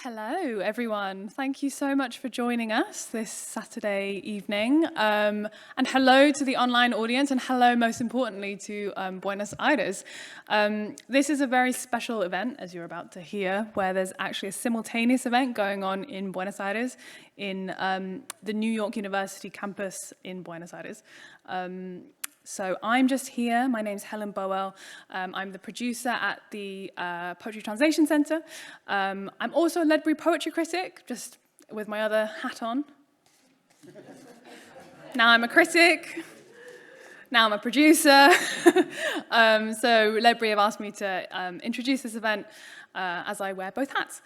Hello, everyone. Thank you so much for joining us this Saturday evening. And hello to the online audience, and hello, most importantly, to Buenos Aires. This is a very special event, as you're about to hear, where there's actually a simultaneous event going on in Buenos Aires, in the New York University campus in Buenos Aires. So I'm just here. My name's Helen Bowell. I'm the producer at the Poetry Translation Center. I'm also a Ledbury poetry critic, just with my other hat on. Now I'm a critic. Now I'm a producer. So Ledbury have asked me to introduce this event as I wear both hats.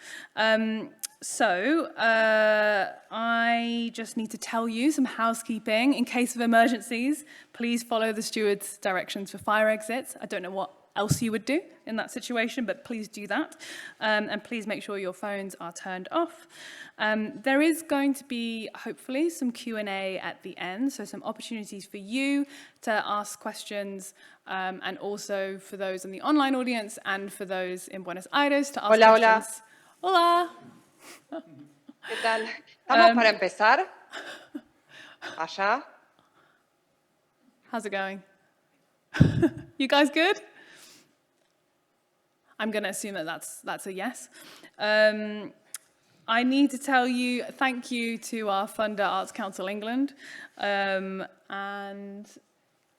I just need to tell you some housekeeping. In case of emergencies, please follow the steward's directions for fire exits. I don't know what else you would do in that situation, but please do that. And please make sure your phones are turned off. There is going to be, hopefully, some Q&A at the end, so some opportunities for you to ask questions, and also for those in the online audience and for those in Buenos Aires to ask questions. Hola. ¿Qué tal? ¿Estamos para empezar? ¿Allá? How's it going? You guys good? I'm going to assume that that's a yes. I need to tell you thank you to our funder, Arts Council England. And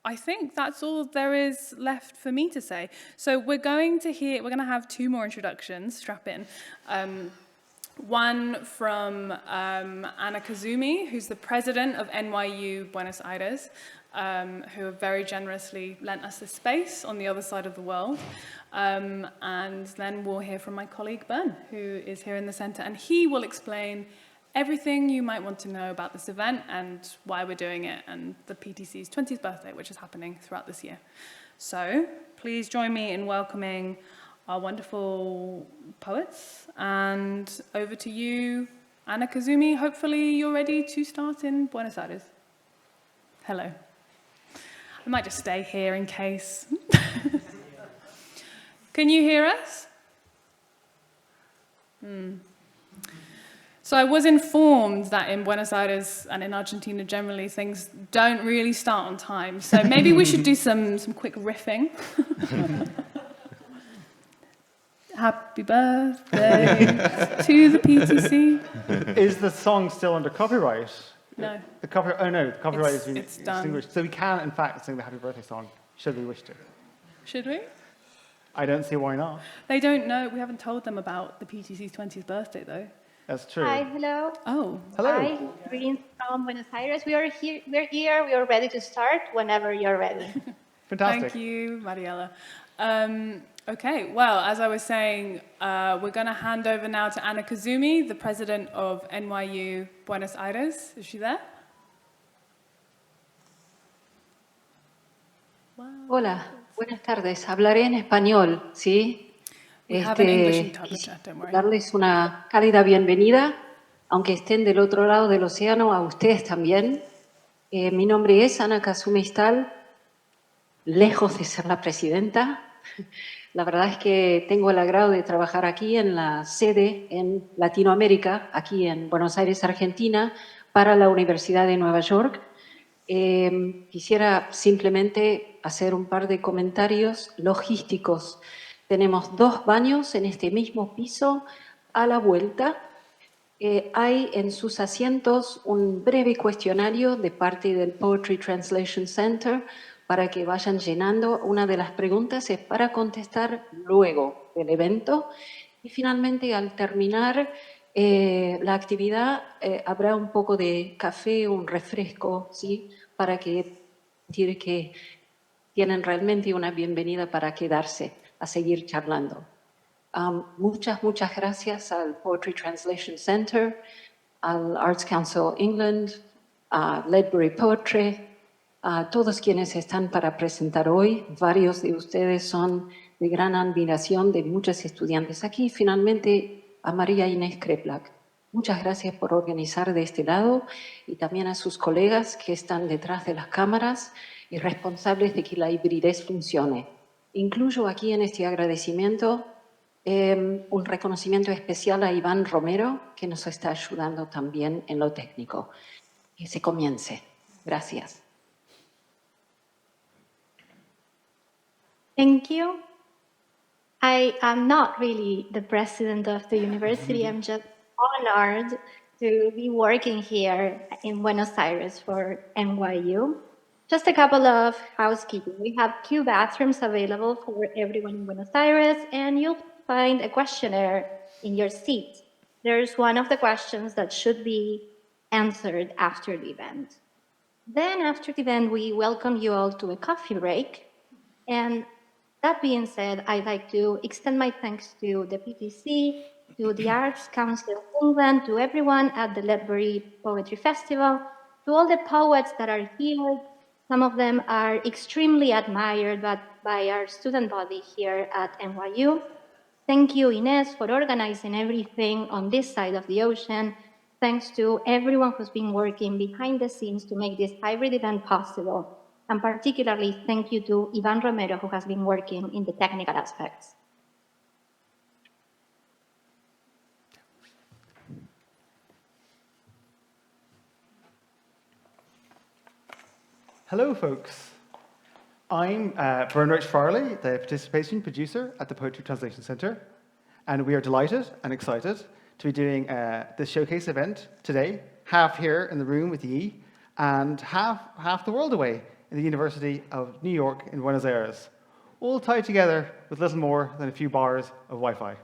I think that's all there is left for me to say. So we're going to have two more introductions, strap in. One from Anna Kazumi, who's the president of NYU Buenos Aires, who have very generously lent us this space on the other side of the world. And then we'll hear from my colleague Bern, who is here in the center, and he will explain everything you might want to know about this event and why we're doing it, and the PTC's 20th birthday, which is happening throughout this year. So please join me in welcoming our wonderful poets, and over to you, Anna Kazumi. Hopefully you're ready to start in Buenos Aires. Hello. I might just stay here in case. Can you hear us? So I was informed that in Buenos Aires and in Argentina generally, things don't really start on time. So maybe we should do some quick riffing. Happy birthday to the PTC. Is the song still under copyright? No. The copyright has been Done. extinguished. So we can, in fact, sing the happy birthday song, should we wish to. Should we? I don't see why not. They don't know. We haven't told them about the PTC's 20th birthday, though. That's true. Hi, hello. Oh. Hello. Hi, greetings from Buenos Aires. We are here. We are ready to start whenever you're ready. Fantastic. Thank you, Mariela. Okay, well, as I was saying, we're going to hand over now to Anna Kazumi, the president of NYU Buenos Aires. Is she there? Wow. Hola, buenas tardes. Hablaré en español, ¿sí? We have an English interpreter, don't worry. Darles una cálida bienvenida, aunque estén del otro lado del océano, a ustedes también. Mi nombre es Ana Kazumi Stahl, lejos de ser la presidenta. La verdad es que tengo el agrado de trabajar aquí en la sede en Latinoamérica, aquí en Buenos Aires, Argentina, para la Universidad de Nueva York. Quisiera simplemente hacer un par de comentarios logísticos. Tenemos 2 baños en este mismo piso a la vuelta. Hay en sus asientos un breve cuestionario de parte del Poetry Translation Center para que vayan llenando. Una de las preguntas es para contestar luego del evento. Y finalmente, al terminar la actividad, habrá un poco de café, un refresco, ¿sí? Para que tienen realmente una bienvenida para quedarse a seguir charlando. Muchas gracias al Poetry Translation Center, al Arts Council England, a Ledbury Poetry, a todos quienes están para presentar hoy. Varios de ustedes son de gran admiración de muchos estudiantes aquí. Finalmente, a María Inés Kreplak. Muchas gracias por organizar de este lado, y también a sus colegas que están detrás de las cámaras y responsables de que la hibridez funcione. Incluyo aquí en este agradecimiento Un reconocimiento especial a Iván Romero, que nos está ayudando también en lo técnico. Que se comience. Gracias. Thank you. I am not really the president of the university. I'm just honored to be working here in Buenos Aires for NYU. Just a couple of housekeeping. We have 2 bathrooms available for everyone in Buenos Aires, and you'll find a questionnaire in your seat. There's one of the questions that should be answered after the event. Then after the event, we welcome you all to a coffee break. And that being said, I'd like to extend my thanks to the PTC, to the Arts Council of England, to everyone at the Ledbury Poetry Festival, to all the poets that are here. Some of them are extremely admired by our student body here at NYU. Thank you, Ines, for organizing everything on this side of the ocean. Thanks to everyone who's been working behind the scenes to make this hybrid event possible. And particularly, thank you to Ivan Romero, who has been working in the technical aspects. Hello, folks. I'm Bernard Farley, the participation producer at the Poetry Translation Centre, and we are delighted and excited to be doing this showcase event today, half here in the room with Yi, and half the world away in the University of New York in Buenos Aires, all tied together with little more than a few bars of Wi-Fi.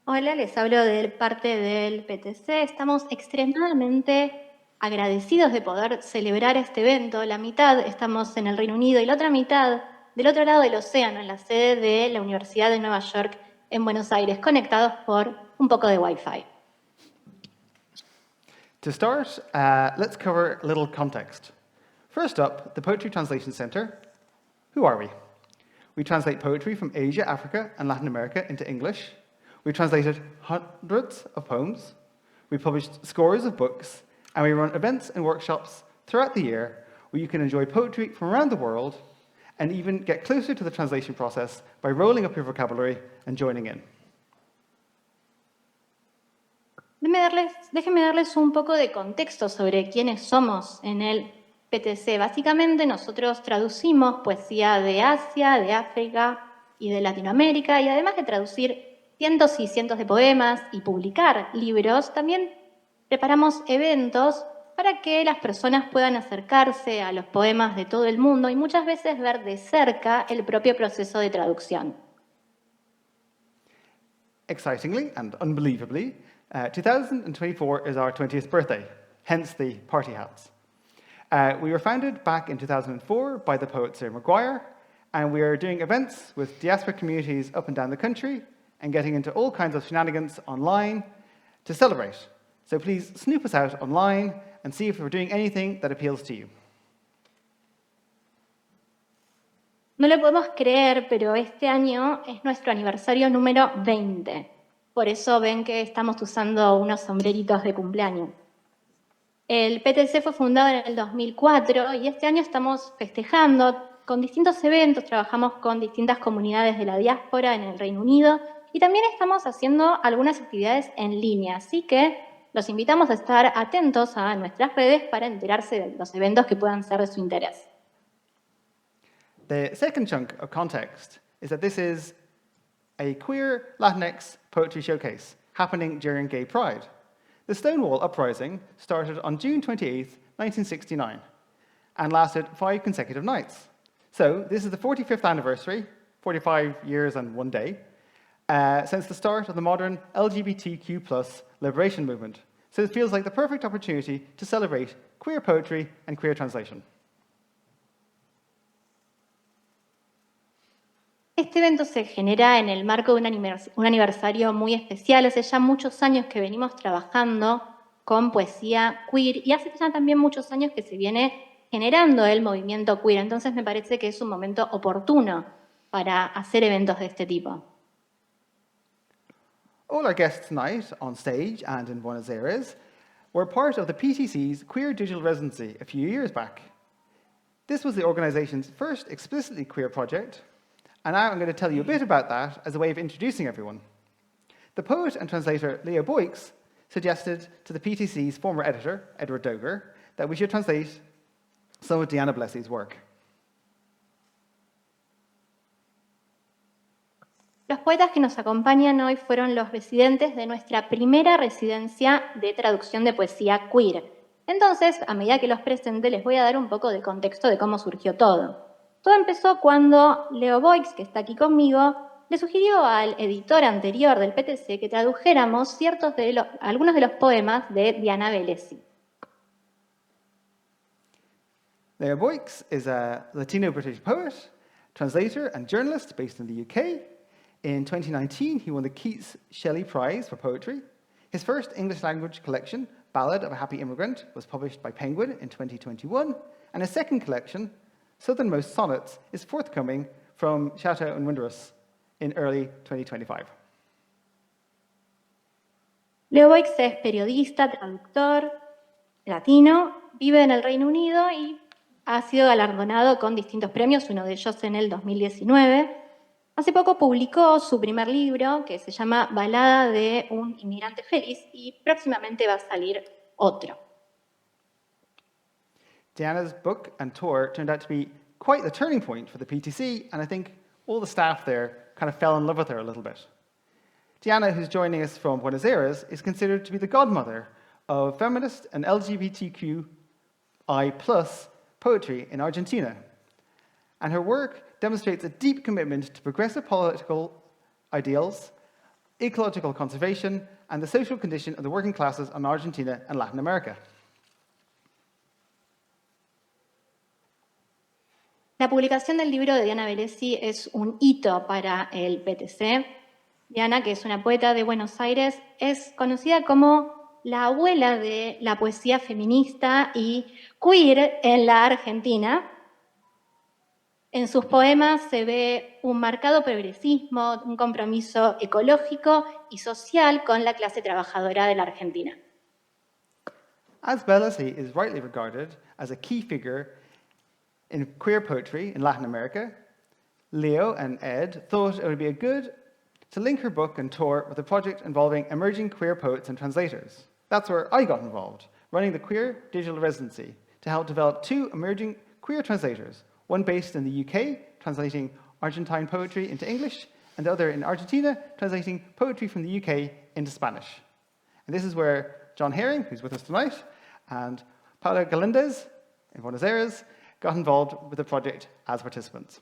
Hola, les hablo de parte del PTC. Estamos extremadamente agradecidos de poder celebrar este evento. La mitad estamos en el Reino Unido y la otra mitad del otro lado del océano, en la sede de la Universidad de Nueva York en Buenos Aires, conectados por un poco de Wi-Fi. To start, let's cover a little context. First up, the Poetry Translation Centre. Who are we? We translate poetry from Asia, Africa, and Latin America into English. We translated hundreds of poems. We published scores of books, and we run events and workshops throughout the year where you can enjoy poetry from around the world and even get closer to the translation process by rolling up your vocabulary and joining in. Déjenme darles un poco de contexto sobre quiénes somos en el PTC. Básicamente nosotros traducimos poesía de Asia, de África y de Latinoamérica, y además de traducir cientos y cientos de poemas y publicar libros, también preparamos eventos para que las personas puedan acercarse a los poemas de todo el mundo y muchas veces ver de cerca el propio proceso de traducción. Excitingly and unbelievably, 2024 is our 20th birthday, hence the party hats. We were founded back in 2004 by the poet Sir Maguire, and we are doing events with diaspora communities up and down the country and getting into all kinds of shenanigans online to celebrate. So please snoop us out online and see if we're doing anything that appeals to you. No lo podemos creer, pero este año es nuestro aniversario número 20. Por eso ven que estamos usando unos sombreritos de cumpleaños. El PTC fue fundado en el 2004 y este año estamos festejando con distintos eventos. Trabajamos con distintas comunidades de la diáspora en el Reino Unido y también estamos haciendo algunas actividades en línea. Así que los invitamos a estar atentos a nuestras redes para enterarse de los eventos que puedan ser de su interés. The second chunk of context is that this is a queer Latinx poetry showcase happening during Gay Pride. The Stonewall Uprising started on June 28, 1969, and lasted 5 consecutive nights. So this is the 45th anniversary, 45 years and 1 day, since the start of the modern LGBTQ+ liberation movement. So it feels like the perfect opportunity to celebrate queer poetry and queer translation. Este evento se genera en el marco de un aniversario muy especial. Hace ya muchos años que venimos trabajando con poesía queer y hace ya también muchos años que se viene generando el movimiento queer. Entonces me parece que es un momento oportuno para hacer eventos de este tipo. All our guests tonight on stage and in Buenos Aires were part of the PTC's Queer Digital Residency a few years back. This was the organization's first explicitly queer project, and now I'm going to tell you a bit about that as a way of introducing everyone. The poet and translator Leo Boix suggested to the PTC's former editor, Edward Doger, that we should translate some of Diana Blessey's work. Los poetas que nos acompañan hoy fueron los residentes de nuestra primera residencia de traducción de poesía queer. Entonces, a medida que los presente, les voy a dar un poco de contexto de cómo surgió todo. Todo empezó cuando Leo Boix, que está aquí conmigo, le sugirió al editor anterior del PTC que tradujéramos algunos de los poemas de Diana Blessey. Leo Boix is a Latino-British poet, translator, and journalist based in the UK. In 2019, he won the Keats Shelley Prize for Poetry. His first English-language collection, Ballad of a Happy Immigrant, was published by Penguin in 2021, and his second collection, Southernmost Sonnets, is forthcoming from Chateau and Windrush in early 2025. Leo Boix es periodista, traductor, latino, vive en el Reino Unido y ha sido galardonado con distintos premios, uno de ellos en el 2019. Hace poco publicó su primer libro, que se llama Balada de un inmigrante feliz, y próximamente va a salir otro. Diana's book and tour turned out to be quite the turning point for the PTC, and I think all the staff there kind of fell in love with her a little bit. Diana, who's joining us from Buenos Aires, is considered to be the godmother of feminist and LGBTQI+ poetry in Argentina. And her work demonstrates a deep commitment to progressive political ideals, ecological conservation, and the social condition of the working classes in Argentina and Latin America. La publicación del libro de Diana Blessey es un hito para el PTC. Diana, que es una poeta de Buenos Aires, es conocida como la abuela de la poesía feminista y queer en la Argentina. En sus poemas se ve un marcado progresismo, un compromiso ecológico y social con la clase trabajadora de la Argentina. As Blessey is rightly regarded as a key figure in queer poetry in Latin America, Leo and Ed thought it would be good to link her book and tour with a project involving emerging queer poets and translators. That's where I got involved, running the Queer Digital Residency to help develop two emerging queer translators, one based in the UK, translating Argentine poetry into English, and the other in Argentina, translating poetry from the UK into Spanish. And this is where John Herring, who's with us tonight, and Paula Galindez in Buenos Aires got involved with the project as participants.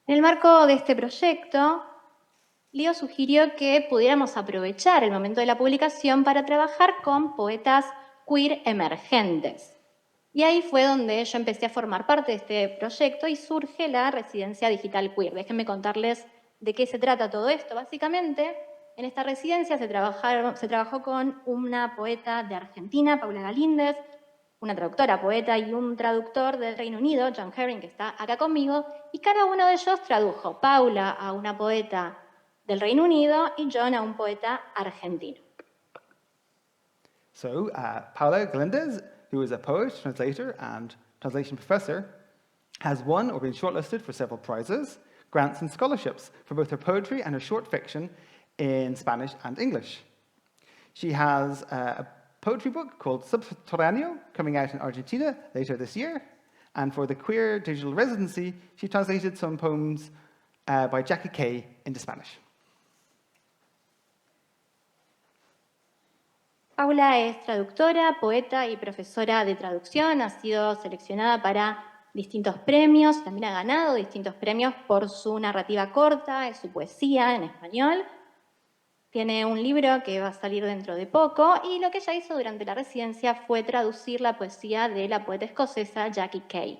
En el marco de este proyecto, Leo sugirió que pudiéramos aprovechar el momento de la publicación para trabajar con poetas queer emergentes. Y ahí fue donde yo empecé a formar parte de este proyecto y surge la Residencia Digital Queer. Déjenme contarles de qué se trata todo esto. Básicamente, en esta residencia se trabajó con una poeta de Argentina, Paula Galíndez, una traductora, poeta y un traductor del Reino Unido, John Herring, que está acá conmigo, y cada uno de ellos tradujo. Paula a una poeta del Reino Unido y John a un poeta argentino. So, Paula Galindez, who is a poet, translator, and translation professor, has won or been shortlisted for several prizes, grants, and scholarships for both her poetry and her short fiction in Spanish and English. She has a poetry book called Subterráneo coming out in Argentina later this year, and for the Queer Digital Residency, she translated some poems by Jackie Kay into Spanish. Paula es traductora, poeta y profesora de traducción. Ha sido seleccionada para distintos premios, también ha ganado distintos premios por su narrativa corta y su poesía en español. Tiene un libro que va a salir dentro de poco y lo que ella hizo durante la residencia fue traducir la poesía de la poeta escocesa Jackie Kay.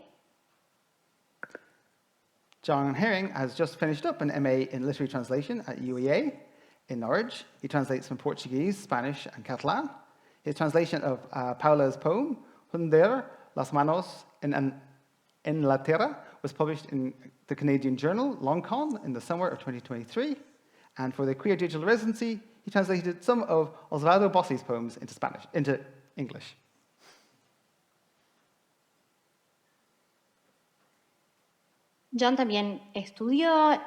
John Herring has just finished up an MA in Literary Translation at UEA in Norwich. He translates from Portuguese, Spanish, and Catalan. His translation of Paula's poem, Hundir las manos en la tierra, was published in the Canadian journal Longcon in the summer of 2023. And for the Queer Digital Residency, he translated some of Osvaldo Bossi's poems into English. John también estudió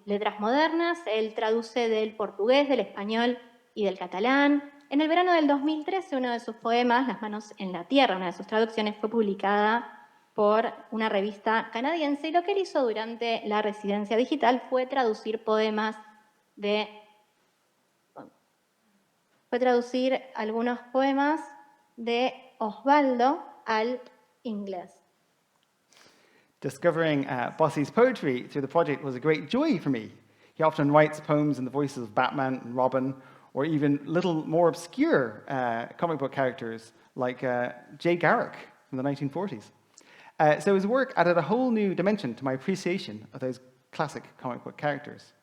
letras modernas, él traduce del portugués, del español y del catalán. En el verano del 2013, uno de sus poemas, Las manos en la tierra, una de sus traducciones, fue publicada por una revista canadiense, y lo que él hizo durante la residencia digital fue traducir algunos poemas de Osvaldo al inglés. Discovering Bossy's poetry through the project was a great joy for me. He often writes poems in the voices of Batman and Robin, or even little more obscure comic book characters like Jay Garrick from the 1940s. So his work added a whole new dimension to my appreciation of those classic comic book characters.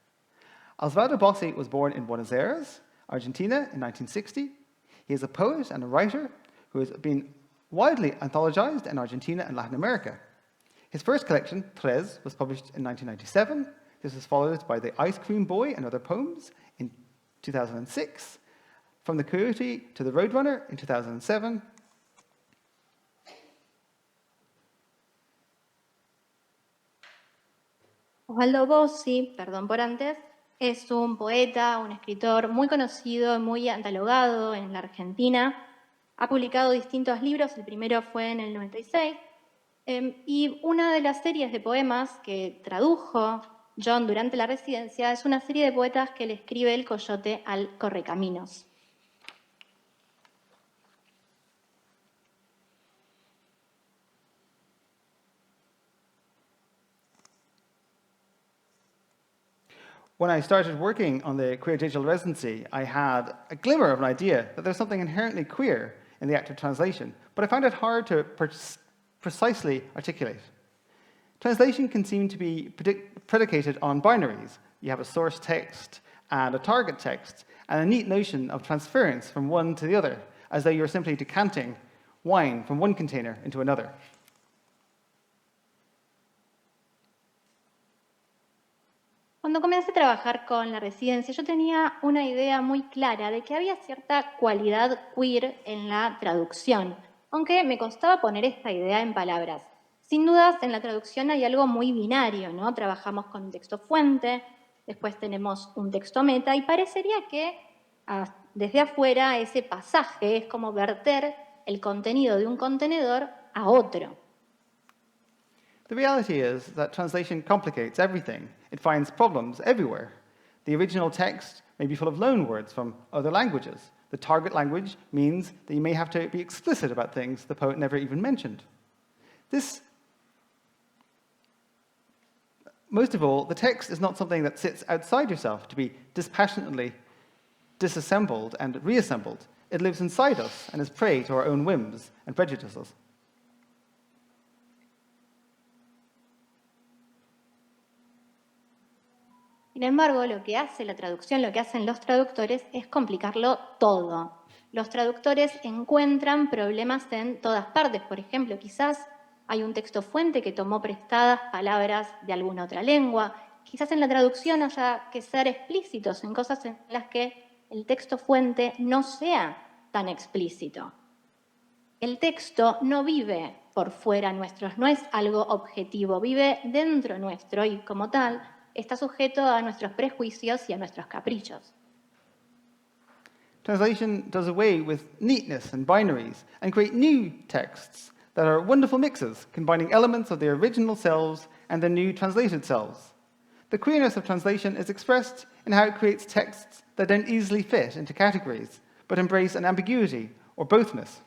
Osvaldo Bossy was born in Buenos Aires, Argentina in 1960. He is a poet and a writer who has been widely anthologized in Argentina and Latin America. His first collection, Tres, was published in 1997. This was followed by The Ice Cream Boy and Other Poems in 2006, From the Coyote to the Roadrunner in 2007. Osvaldo Bossy, perdón por antes, es un poeta, un escritor muy conocido, muy catalogado en la Argentina. Ha publicado distintos libros, el primero fue en el 96, y una de las series de poemas que tradujo John durante la residencia es una serie de poetas que le escribe el Coyote al Correcaminos. When I started working on the Queer Digital Residency, I had a glimmer of an idea that there's something inherently queer in the act of translation, but I found it hard to precisely articulate. Translation can seem to be predicated on binaries. You have a source text and a target text, and a neat notion of transference from one to the other, as though you're simply decanting wine from one container into another. Cuando comencé a trabajar con la residencia, yo tenía una idea muy clara de que había cierta cualidad queer en la traducción, aunque me costaba poner esta idea en palabras. Sin dudas, en la traducción hay algo muy binario, ¿no? Trabajamos con un texto fuente, después tenemos un texto meta, y parecería que desde afuera ese pasaje es como verter el contenido de un contenedor a otro. The reality is that translation complicates everything. It finds problems everywhere. The original text may be full of loan words from other languages. The target language means that you may have to be explicit about things the poet never even mentioned. Most of all, the text is not something that sits outside yourself to be dispassionately disassembled and reassembled. It lives inside us and is prey to our own whims and prejudices. Sin embargo, lo que hace la traducción, lo que hacen los traductores es complicarlo todo. Los traductores encuentran problemas en todas partes. Por ejemplo, quizás hay un texto fuente que tomó prestadas palabras de alguna otra lengua. Quizás en la traducción haya que ser explícitos en cosas en las que el texto fuente no sea tan explícito. El texto no vive por fuera nuestro, no es algo objetivo, vive dentro nuestro y como tal está sujeto a nuestros prejuicios y a nuestros caprichos. Translation does away with neatness and binaries and create new texts that are wonderful mixes, combining elements of their original selves and their new translated selves. The queerness of translation is expressed in how it creates texts that don't easily fit into categories, but embrace an ambiguity or bothness.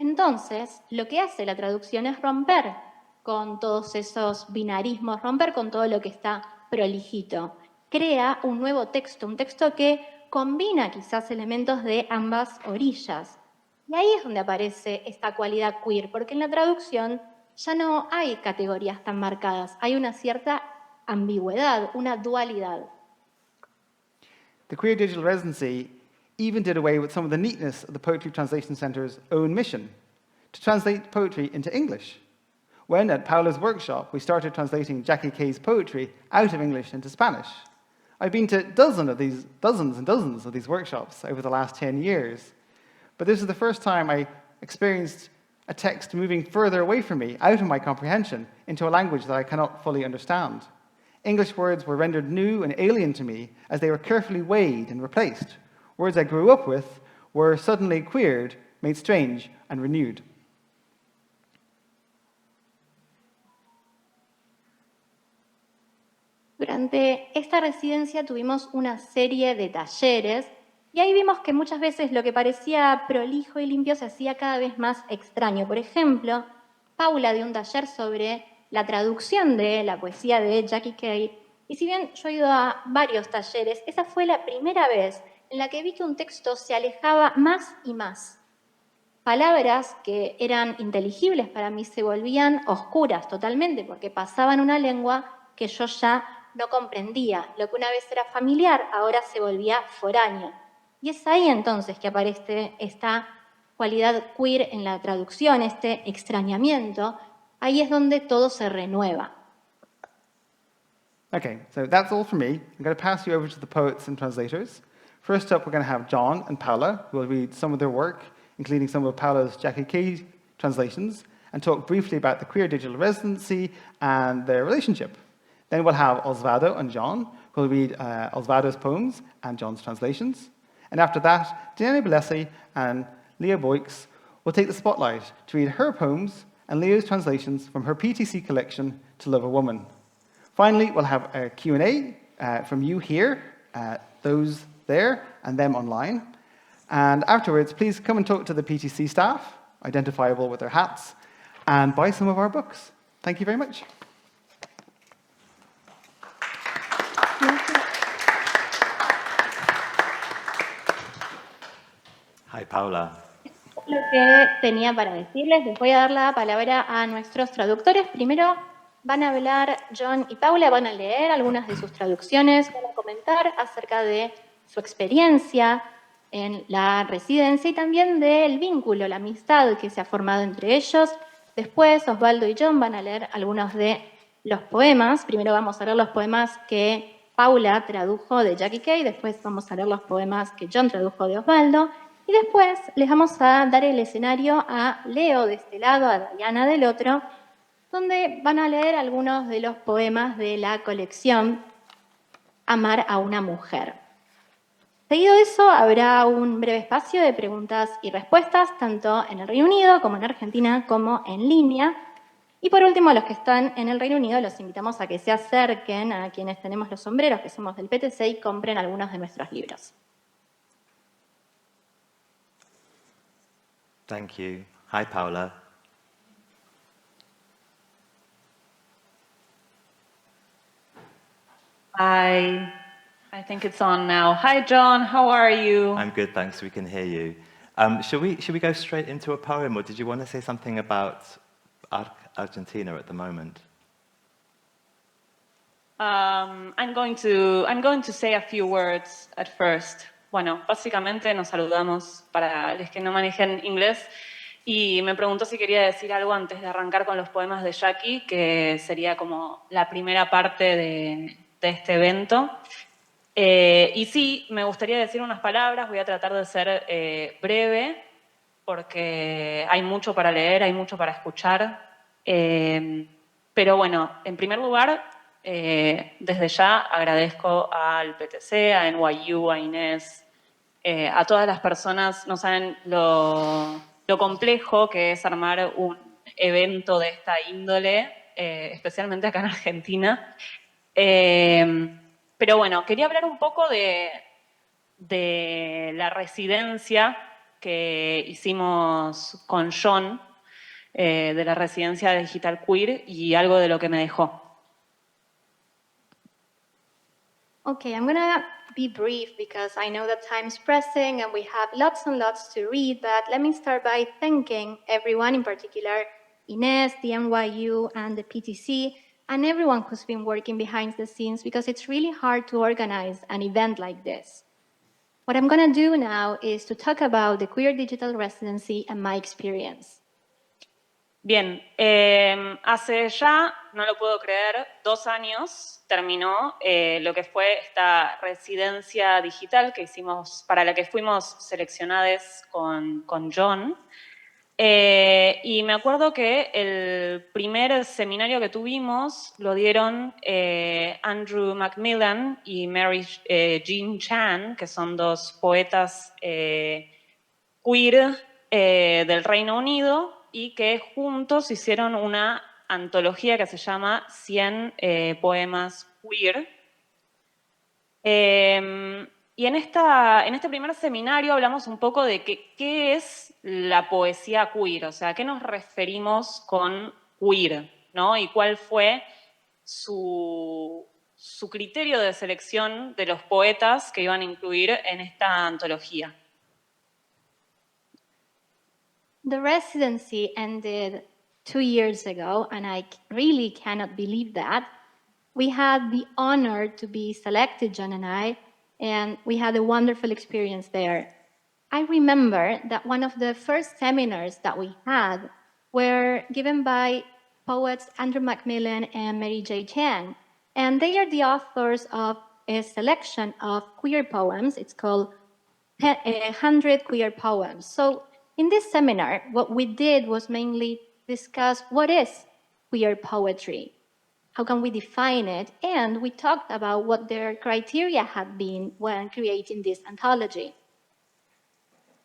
Entonces, lo que hace la traducción es romper con todos esos binarismos, romper con todo lo que está prolijito. Crea un nuevo texto, un texto que combina quizás elementos de ambas orillas. Y ahí es donde aparece esta cualidad queer, porque en la traducción ya no hay categorías tan marcadas, hay una cierta ambigüedad, una dualidad. The Queer Digital Residency even did away with some of the neatness of the Poetry Translation Centre's own mission, to translate poetry into English. When, at Paula's workshop, we started translating Jackie Kay's poetry out of English into Spanish. I've been to dozens and dozens of these workshops over the last 10 years, but this is the first time I experienced a text moving further away from me, out of my comprehension, into a language that I cannot fully understand. English words were rendered new and alien to me as they were carefully weighed and replaced. Words I grew up with were suddenly queered, made strange, and renewed. Durante esta residencia tuvimos una serie de talleres y ahí vimos que muchas veces lo que parecía prolijo y limpio se hacía cada vez más extraño. Por ejemplo, Paula dio un taller sobre la traducción de la poesía de Jackie Kay y si bien yo he ido a varios talleres, esa fue la primera vez en la que vi que un texto se alejaba más y más. Palabras que eran inteligibles para mí se volvían oscuras totalmente porque pasaban una lengua que yo ya no comprendía. Lo que una vez era familiar ahora se volvía foráneo. Y es ahí entonces que aparece esta cualidad queer en la traducción, este extrañamiento. Ahí es donde todo se renueva. Okay, so that's all from me. I'm going to pass you over to the poets and translators. First up, we're going to have John and Paula, who will read some of their work, including some of Paula's Jackie Kay translations, and talk briefly about the queer digital residency and their relationship. Then we'll have Osvaldo and John, who will read Osvaldo's poems and John's translations. And after that, Diana Bellesi and Leah Boyks will take the spotlight to read her poems and Leah's translations from her PTC collection, To Love a Woman. Finally, we'll have a Q&A from you here, those there, and them online. And afterwards, please come and talk to the PTC staff, identifiable with their hats, and buy some of our books. Thank you very much. Hi, Paula. Lo que tenía para decirles, les voy a dar la palabra a nuestros traductores. Primero van a hablar John y Paula, van a leer algunas de sus traducciones, van a comentar acerca de su experiencia en la residencia y también del vínculo, la amistad que se ha formado entre ellos. Después Osvaldo y John van a leer algunos de los poemas. Primero vamos a leer los poemas que Paula tradujo de Jackie Kay, después vamos a leer los poemas que John tradujo de Osvaldo. Y después les vamos a dar el escenario a Leo de este lado, a Diana del otro, donde van a leer algunos de los poemas de la colección Amar a una mujer. Seguido de eso, habrá un breve espacio de preguntas y respuestas, tanto en el Reino Unido como en Argentina, como en línea. Y por último, a los que están en el Reino Unido, los invitamos a que se acerquen a quienes tenemos los sombreros, que somos del PTC, y compren algunos de nuestros libros. Thank you. Hi, Paula. Hi, I think it's on now. Hi, John, how are you? I'm good, thanks. We can hear you. Should we go straight into a poem, or did you want to say something about Argentina at the moment? I'm going to say a few words at first. Bueno, básicamente nos saludamos para los que no manejen inglés y me preguntó si quería decir algo antes de arrancar con los poemas de Jackie, que sería como la primera parte de este evento. Y sí, me gustaría decir unas palabras, voy a tratar de ser breve porque hay mucho para leer, hay mucho para escuchar. Pero bueno, en primer lugar, desde ya agradezco al PTC, a NYU, a Inés, a todas las personas. No saben lo complejo que es armar un evento de esta índole, especialmente acá en Argentina. Pero bueno, quería hablar un poco de la residencia que hicimos con John, de la residencia Digital Queer, y algo de lo que me dejó. Okay, I'm gonna be brief because I know that time is pressing and we have lots and lots to read, but let me start by thanking everyone, in particular Inés, the NYU, and the PTC, and everyone who's been working behind the scenes, because it's really hard to organize an event like this. What I'm gonna do now is to talk about the Queer Digital Residency and my experience. Bien, hace ya, no lo puedo creer, 2 años terminó lo que fue esta residencia digital que hicimos, para la que fuimos seleccionadas con John. Y me acuerdo que el primer seminario que tuvimos lo dieron Andrew Macmillan y Mary Jean Chan, que son dos poetas queer del Reino Unido y que juntos hicieron una antología que se llama 100 poemas queer. Y en este primer seminario hablamos un poco de qué es la poesía queer, o sea, a qué nos referimos con queer, ¿no? Y cuál fue su criterio de selección de los poetas que iban a incluir en esta antología. The residency ended 2 years ago, and I really cannot believe that. We had the honor to be selected, John and I, and we had a wonderful experience there. I remember that one of the first seminars that we had were given by poets Andrew Macmillan and Mary J. Chan, and they are the authors of a selection of queer poems. It's called 100 Queer Poems. So in this seminar, what we did was mainly discuss what is queer poetry, how can we define it, and we talked about what their criteria had been when creating this anthology.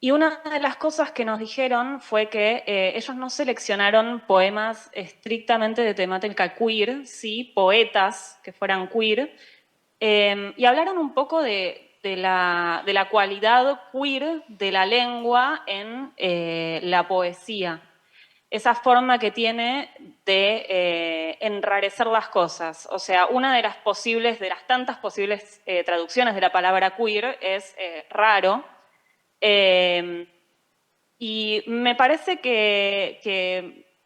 Y una de las cosas que nos dijeron fue que ellos no seleccionaron poemas estrictamente de temática queer, sí, poetas que fueran queer, y hablaron un poco de la cualidad queer de la lengua en la poesía. Esa forma que tiene de enrarecer las cosas. O sea, una de las tantas posibles traducciones de la palabra queer es raro. Y me parece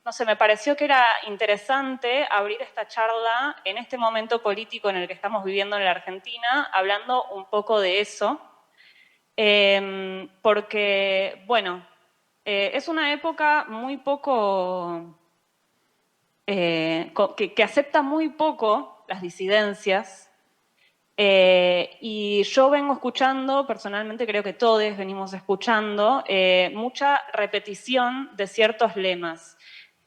no sé, me pareció que era interesante abrir esta charla en este momento político en el que estamos viviendo en la Argentina, hablando un poco de eso, porque, bueno, es una época muy poco, que acepta muy poco las disidencias, y yo vengo escuchando, personalmente creo que todos venimos escuchando, mucha repetición de ciertos lemas.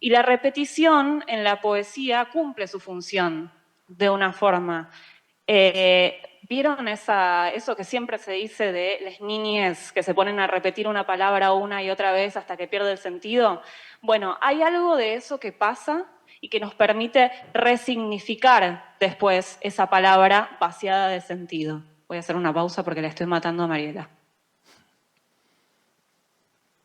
Y la repetición en la poesía cumple su función de una forma. ¿Vieron eso que siempre se dice de las niñas que se ponen a repetir una palabra una y otra vez hasta que pierde el sentido? Bueno, hay algo de eso que pasa y que nos permite resignificar después esa palabra vaciada de sentido. Voy a hacer una pausa porque la estoy matando a Mariela.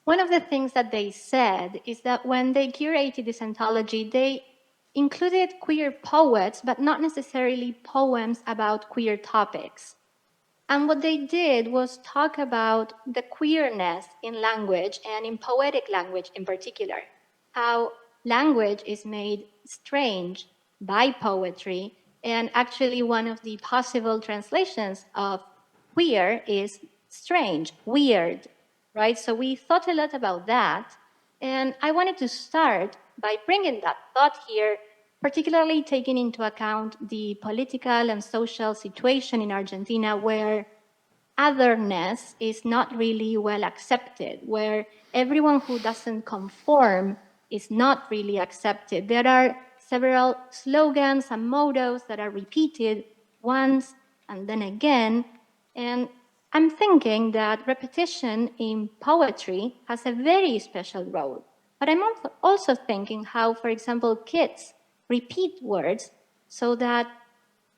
One of the things that they said is that when they curated this anthology, they included queer poets, but not necessarily poems about queer topics. And what they did was talk about the queerness in language and in poetic language in particular, how language is made strange by poetry. And actually one of the possible translations of queer is strange, weird, right? So we thought a lot about that. And I wanted to start by bringing that thought here, particularly taking into account the political and social situation in Argentina where otherness is not really well accepted, where everyone who doesn't conform is not really accepted. There are several slogans and mottos that are repeated once and then again, and I'm thinking that repetition in poetry has a very special role. But I'm also thinking how, for example, kids repeat words so that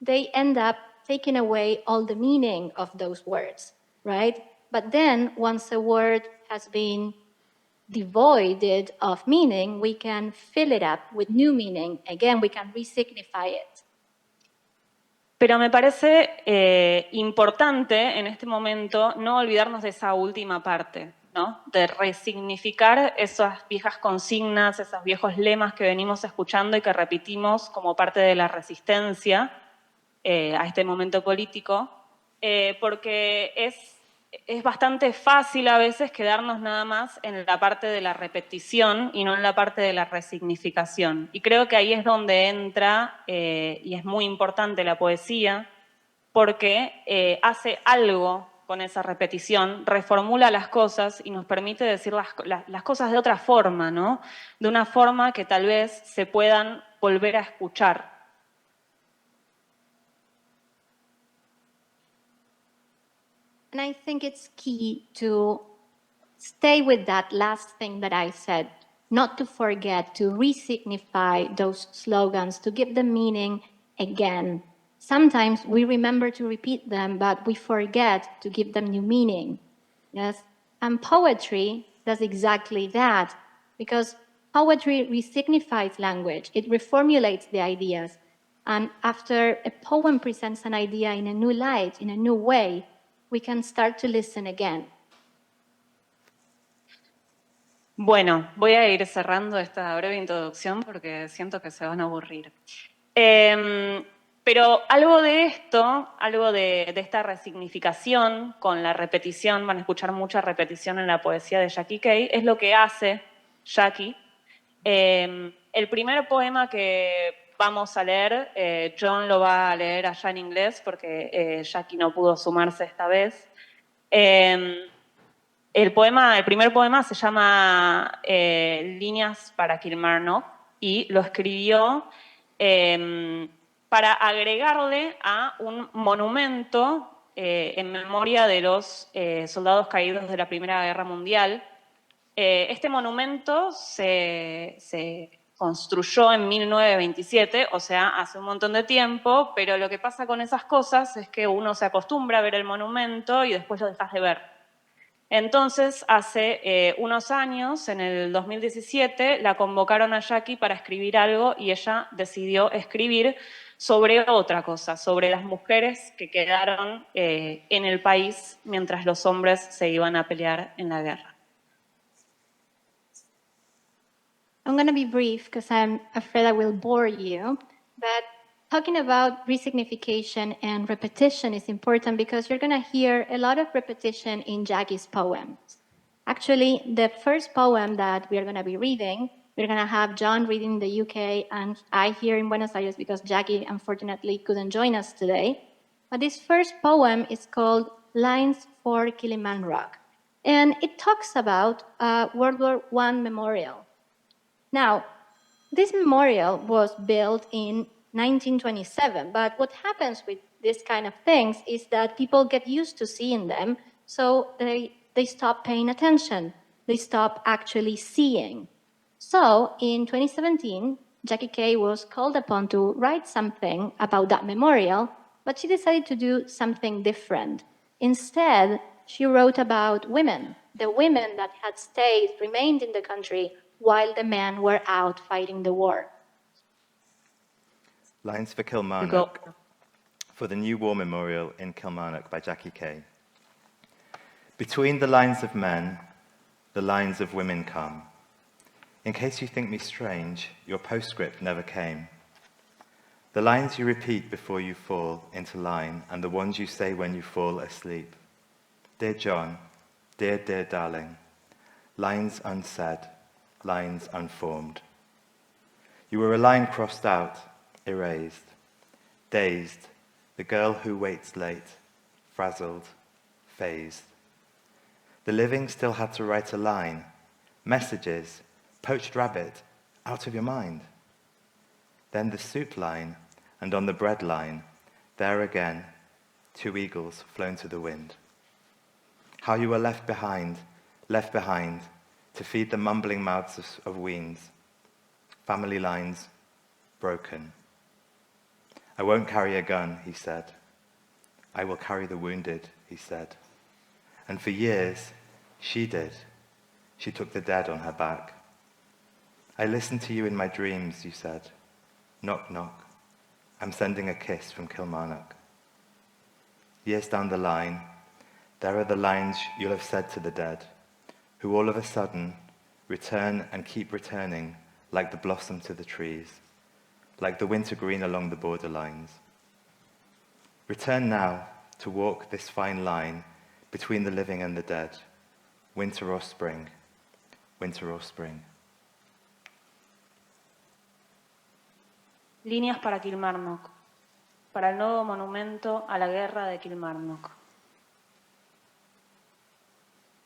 they end up taking away all the meaning of those words, right? But then once a word has been devoided of meaning, we can fill it up with new meaning. Again, we can resignify it. Pero me parece importante en este momento no olvidarnos de esa última parte, ¿no? De resignificar esas viejas consignas, esos viejos lemas que venimos escuchando y que repetimos como parte de la resistencia a este momento político, porque es bastante fácil a veces quedarnos nada más en la parte de la repetición y no en la parte de la resignificación. Y creo que ahí es donde entra, y es muy importante la poesía, porque hace algo con esa repetición, reformula las cosas y nos permite decir las cosas de otra forma, ¿no? De una forma que tal vez se puedan volver a escuchar. And I think it's key to stay with that last thing that I said, not to forget to re-signify those slogans, to give them meaning again. Sometimes we remember to repeat them, but we forget to give them new meaning. Yes, and poetry does exactly that, because poetry resignifies language, it reformulates the ideas. And after a poem presents an idea in a new light, in a new way, we can start to listen again. Bueno, voy a ir cerrando esta breve introducción porque siento que se van a aburrir. Pero algo de esto, algo de esta resignificación con la repetición, van a escuchar mucha repetición en la poesía de Jackie Kay, es lo que hace Jackie. El primer poema que vamos a leer, John lo va a leer allá en inglés porque Jackie no pudo sumarse esta vez. El primer poema se llama Líneas para Kilmarnock y lo escribió para agregarle a un monumento en memoria de los soldados caídos de la Primera Guerra Mundial. Este monumento se construyó en 1927, o sea, hace un montón de tiempo, pero lo que pasa con esas cosas es que uno se acostumbra a ver el monumento y después lo dejas de ver. Entonces, hace unos años, en el 2017, la convocaron a Jackie para escribir algo y ella decidió escribir sobre otra cosa, sobre las mujeres que quedaron en el país mientras los hombres se iban a pelear en la guerra. I'm going to be brief because I'm afraid I will bore you, but talking about resignification and repetition is important because you're going to hear a lot of repetition in Jackie's poems. Actually, the first poem that we are going to be reading, we're going to have John reading in the UK and I here in Buenos Aires because Jackie unfortunately couldn't join us today. But this first poem is called Lines for Kilmarnock, and it talks about World War I memorial. Now, this memorial was built in 1927, but what happens with this kind of things is that people get used to seeing them, so they stop paying attention. They stop actually seeing. So in 2017, Jackie Kay was called upon to write something about that memorial, but she decided to do something different. Instead, she wrote about women, the women that had remained in the country while the men were out fighting the war. Lines for Kilmarnock, for the new war memorial in Kilmarnock by Jackie Kay. Between the lines of men, the lines of women come. In case you think me strange, your postscript never came. The lines you repeat before you fall into line, and the ones you say when you fall asleep. Dear John, dear, dear darling, lines unsaid, lines unformed. You were a line crossed out, erased, dazed, the girl who waits late, frazzled, phased. The living still had to write a line, messages, poached rabbit, out of your mind. Then the soup line, and on the bread line, there again, 2 eagles flown to the wind. How you were left behind, to feed the mumbling mouths of weans. Family lines broken. I won't carry a gun, he said. I will carry the wounded, he said. And for years, she did. She took the dead on her back. I listened to you in my dreams, you said. Knock, knock. I'm sending a kiss from Kilmarnock. Years down the line, there are the lines you'll have said to the dead, who all of a sudden return and keep returning like the blossom to the trees, like the winter green along the borderlines. Return now to walk this fine line between the living and the dead, winter or spring, winter or spring. Líneas para Kilmarnock, para el nuevo monumento a la guerra de Kilmarnock.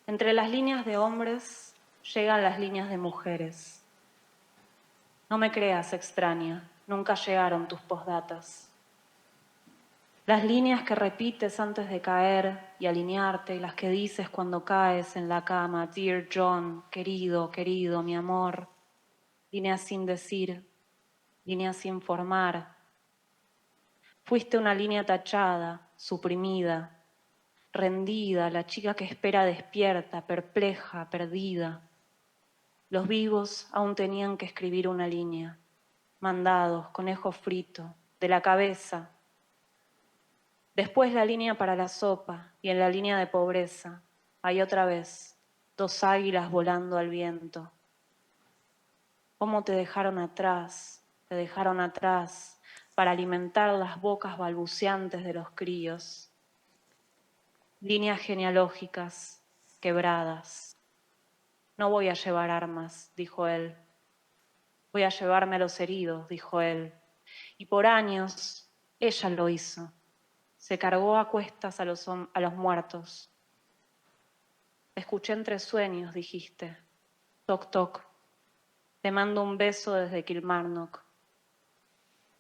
Entre las líneas de hombres llegan las líneas de mujeres. No me creas extraña, nunca llegaron tus postdatas. Las líneas que repites antes de caer y alinearte, y las que dices cuando caes en la cama, Dear John, querido, querido, mi amor. Líneas sin decir, líneas sin formar. Fuiste una línea tachada, suprimida, rendida, la chica que espera despierta, perpleja, perdida. Los vivos aún tenían que escribir una línea. Mandados, conejo frito, de la cabeza. Después la línea para la sopa y en la línea de pobreza hay otra vez 2 águilas volando al viento. ¿Cómo te dejaron atrás? Te dejaron atrás para alimentar las bocas balbuceantes de los críos. Líneas genealógicas quebradas. No voy a llevar armas, dijo él. Voy a llevarme a los heridos, dijo él. Y por años ella lo hizo. Se cargó a cuestas a los muertos. Escuché entre sueños, dijiste. Toc, toc. Te mando un beso desde Kilmarnock.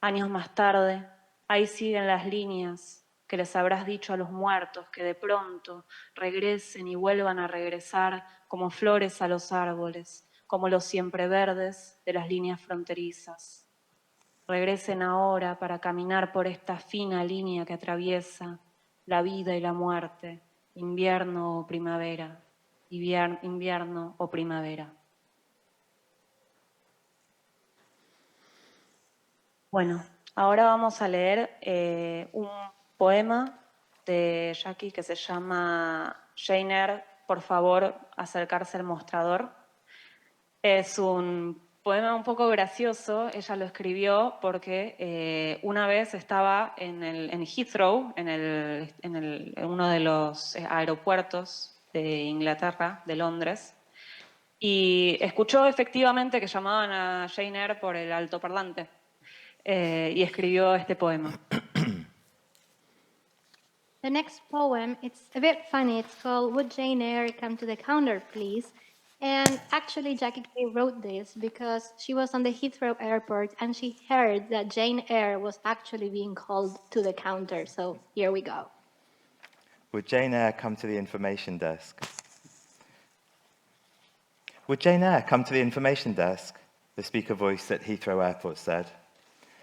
Años más tarde, ahí siguen las líneas que les habrás dicho a los muertos que de pronto regresen y vuelvan a regresar como flores a los árboles, como los siempre verdes de las líneas fronterizas. Regresen ahora para caminar por esta fina línea que atraviesa la vida y la muerte, invierno o primavera, invierno o primavera. Bueno, ahora vamos a leer un poema de Jackie que se llama Jane Eyre, por favor, acercarse al mostrador. Es un poema un poco gracioso, ella lo escribió porque una vez estaba en Heathrow, en uno de los aeropuertos de Inglaterra, de Londres, y escuchó efectivamente que llamaban a Jane Eyre por el altoparlante y escribió este poema. The next poem, it's a bit funny. It's called Would Jane Eyre Come to the Counter, Please? And actually, Jackie Kay wrote this because she was on the Heathrow airport and she heard that Jane Eyre was actually being called to the counter. So here we go. Would Jane Eyre come to the information desk? Would Jane Eyre come to the information desk? The speaker voice at Heathrow Airport said.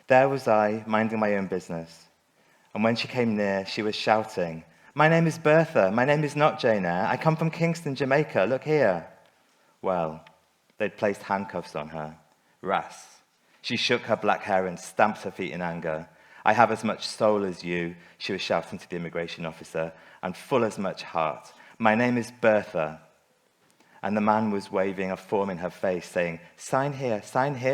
There was I, minding my own business. And when she came near, she was shouting, My name is Bertha. My name is not Jane Eyre. I come from Kingston, Jamaica. Look here. Well, they'd placed handcuffs on her. Ras. She shook her black hair and stamped her feet in anger. I have as much soul as you, she was shouting to the immigration officer, and full as much heart. My name is Bertha. And the man was waving a form in her face, saying, Sign here,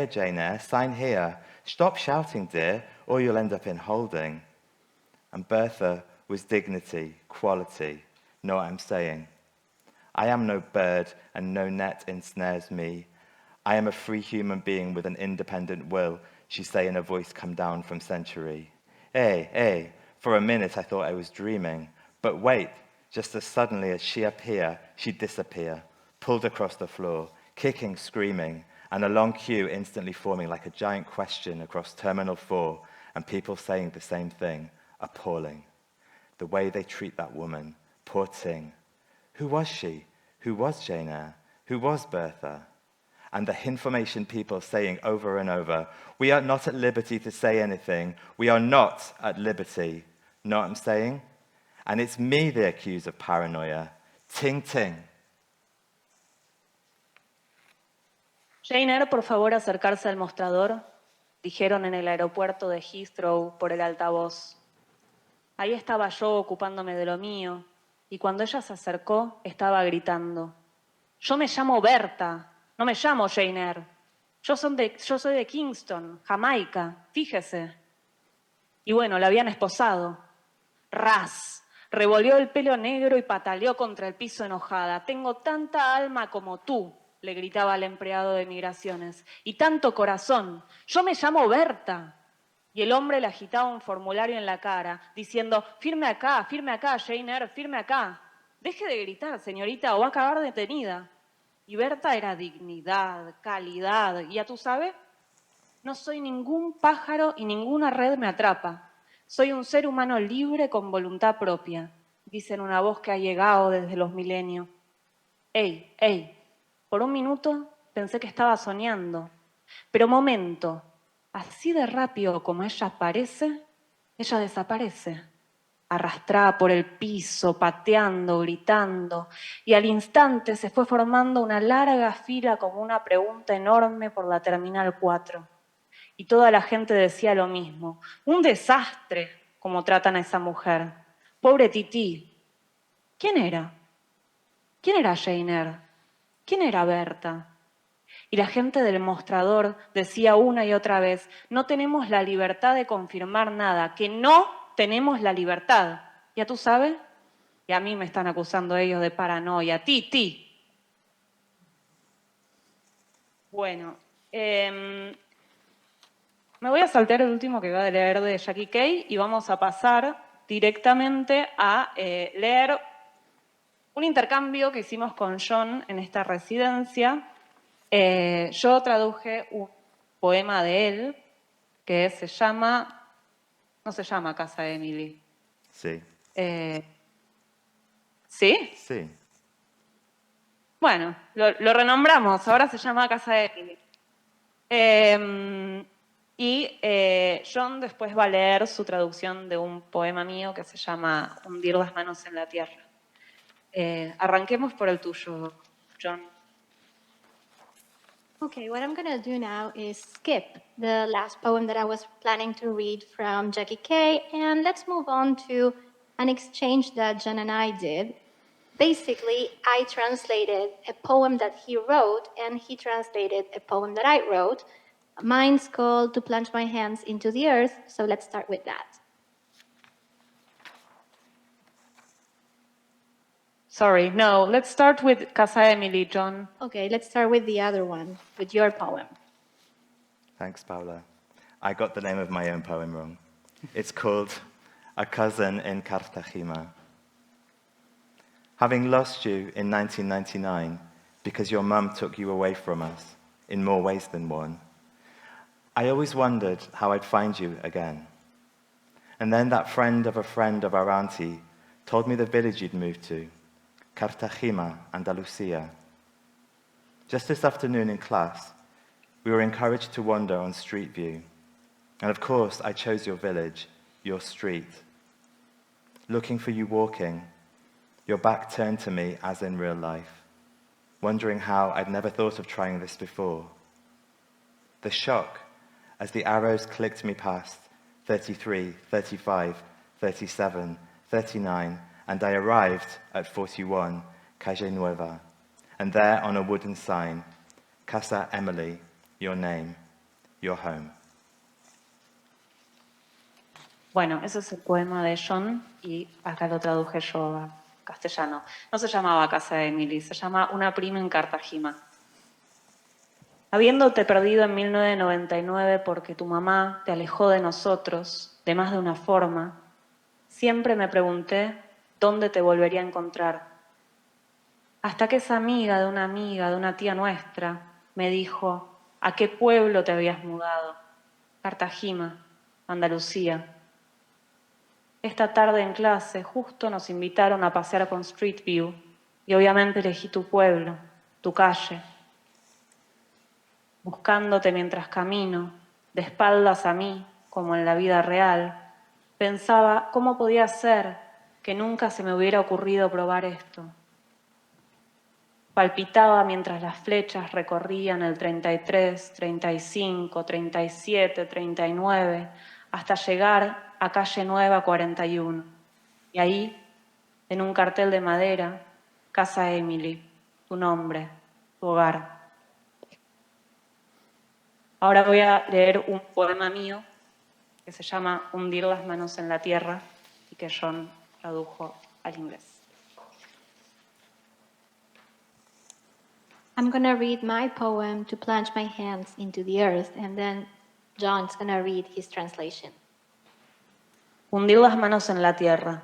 Jane Eyre, sign here. Stop shouting, dear, or you'll end up in holding. And Bertha was dignity, quality. Know what I'm saying? I am no bird, and no net ensnares me. I am a free human being with an independent will, she say in a voice come down from century. Eh, for a minute I thought I was dreaming. But wait, just as suddenly as she appear, she'd disappear, pulled across the floor, kicking, screaming, and a long queue instantly forming like a giant question across Terminal 4, and people saying the same thing, appalling. The way they treat that woman, poor thing. Who was she? Who was Jane Eyre? Who was Bertha? And the information people saying over and over, we are not at liberty to say anything. We are not at liberty. Know what I'm saying? And it's me they accuse of paranoia. Ting, ting. Jane Eyre, por favor, acercarse al mostrador, dijeron en el aeropuerto de Heathrow por el altavoz. Ahí estaba yo ocupándome de lo mío, y cuando ella se acercó, estaba gritando. Yo me llamo Berta, no me llamo Jane Eyre. Yo soy de Kingston, Jamaica, fíjese. Y bueno, la habían esposado. Ras, revolvió el pelo negro y pataleó contra el piso enojada. Tengo tanta alma como tú, le gritaba al empleado de migraciones, y tanto corazón. Yo me llamo Berta. Y el hombre le agitaba un formulario en la cara, diciendo, firme acá, Jane Eyre, firme acá. Deje de gritar, señorita, o va a acabar detenida. Y Berta era dignidad, calidad. Y ya tú sabes, no soy ningún pájaro y ninguna red me atrapa. Soy un ser humano libre con voluntad propia, dice en una voz que ha llegado desde los milenios. ¡Ey, ey! Por un minuto pensé que estaba soñando. Pero momento, así de rápido como ella aparece, ella desaparece. Arrastrada por el piso, pateando, gritando, y al instante se fue formando una larga fila como una pregunta enorme por la Terminal 4. Y toda la gente decía lo mismo. Un desastre como tratan a esa mujer. Pobre Tití. ¿Quién era? ¿Quién era Jane Eyre? ¿Quién era Berta? Y la gente del mostrador decía una y otra vez, no tenemos la libertad de confirmar nada, que no tenemos la libertad. ¿Ya tú sabes? Y a mí me están acusando ellos de paranoia. Titi. Bueno, me voy a saltear el último que voy a leer de Jackie Kay y vamos a pasar directamente a leer un intercambio que hicimos con John en esta residencia. Yo traduje un poema de él que se llama, no se llama Casa de Emily. Sí. ¿Sí? Sí. Bueno, lo renombramos, ahora se llama Casa de Emily. John después va a leer su traducción de un poema mío que se llama Hundir las manos en la tierra. Arranquemos por el tuyo, John. Okay, what I'm going to do now is skip the last poem that I was planning to read from Jackie Kay, and let's move on to an exchange that Jen and I did. Basically, I translated a poem that he wrote, and he translated a poem that I wrote. Mine's called To Plunge My Hands into the Earth, so let's start with that. Sorry, no, let's start with Casa Emily, John. Okay, let's start with the other one, with your poem. Thanks, Paula. I got the name of my own poem wrong. It's called A Cousin in Cartagena. Having lost you in 1999 because your mum took you away from us in more ways than one, I always wondered how I'd find you again. And then that friend of our auntie told me the village you'd moved to, Cartagena, Andalusia. Just this afternoon in class, we were encouraged to wander on Street View. And of course, I chose your village, your street. Looking for you walking, your back turned to me as in real life, wondering how I'd never thought of trying this before. The shock as the arrows clicked me past 33, 35, 37, 39, and I arrived at 41, Calle Nueva, and there on a wooden sign, Casa Emily, your name, your home. Bueno, ese es el poema de John y acá lo traduje yo a castellano. No se llamaba Casa de Emily, se llama Una prima en Cartagena. Habiéndote perdido en 1999 porque tu mamá te alejó de nosotros de más de una forma, siempre me pregunté dónde te volvería a encontrar. Hasta que esa amiga de una tía nuestra, me dijo, ¿a qué pueblo te habías mudado? Cartagena, Andalucía. Esta tarde en clase justo nos invitaron a pasear con Street View y obviamente elegí tu pueblo, tu calle. Buscándote mientras camino, de espaldas a mí, como en la vida real, pensaba cómo podía ser que nunca se me hubiera ocurrido probar esto. Palpitaba mientras las flechas recorrían el 33, 35, 37, 39, hasta llegar a Calle Nueva 41. Y ahí, en un cartel de madera, Casa Emily, tu nombre, tu hogar. Ahora voy a leer un poema mío que se llama Hundir las manos en la tierra y que John tradujo al inglés. I'm going to read my poem To Plunge My Hands into the Earth, and then John's going to read his translation. Hundir las manos en la tierra.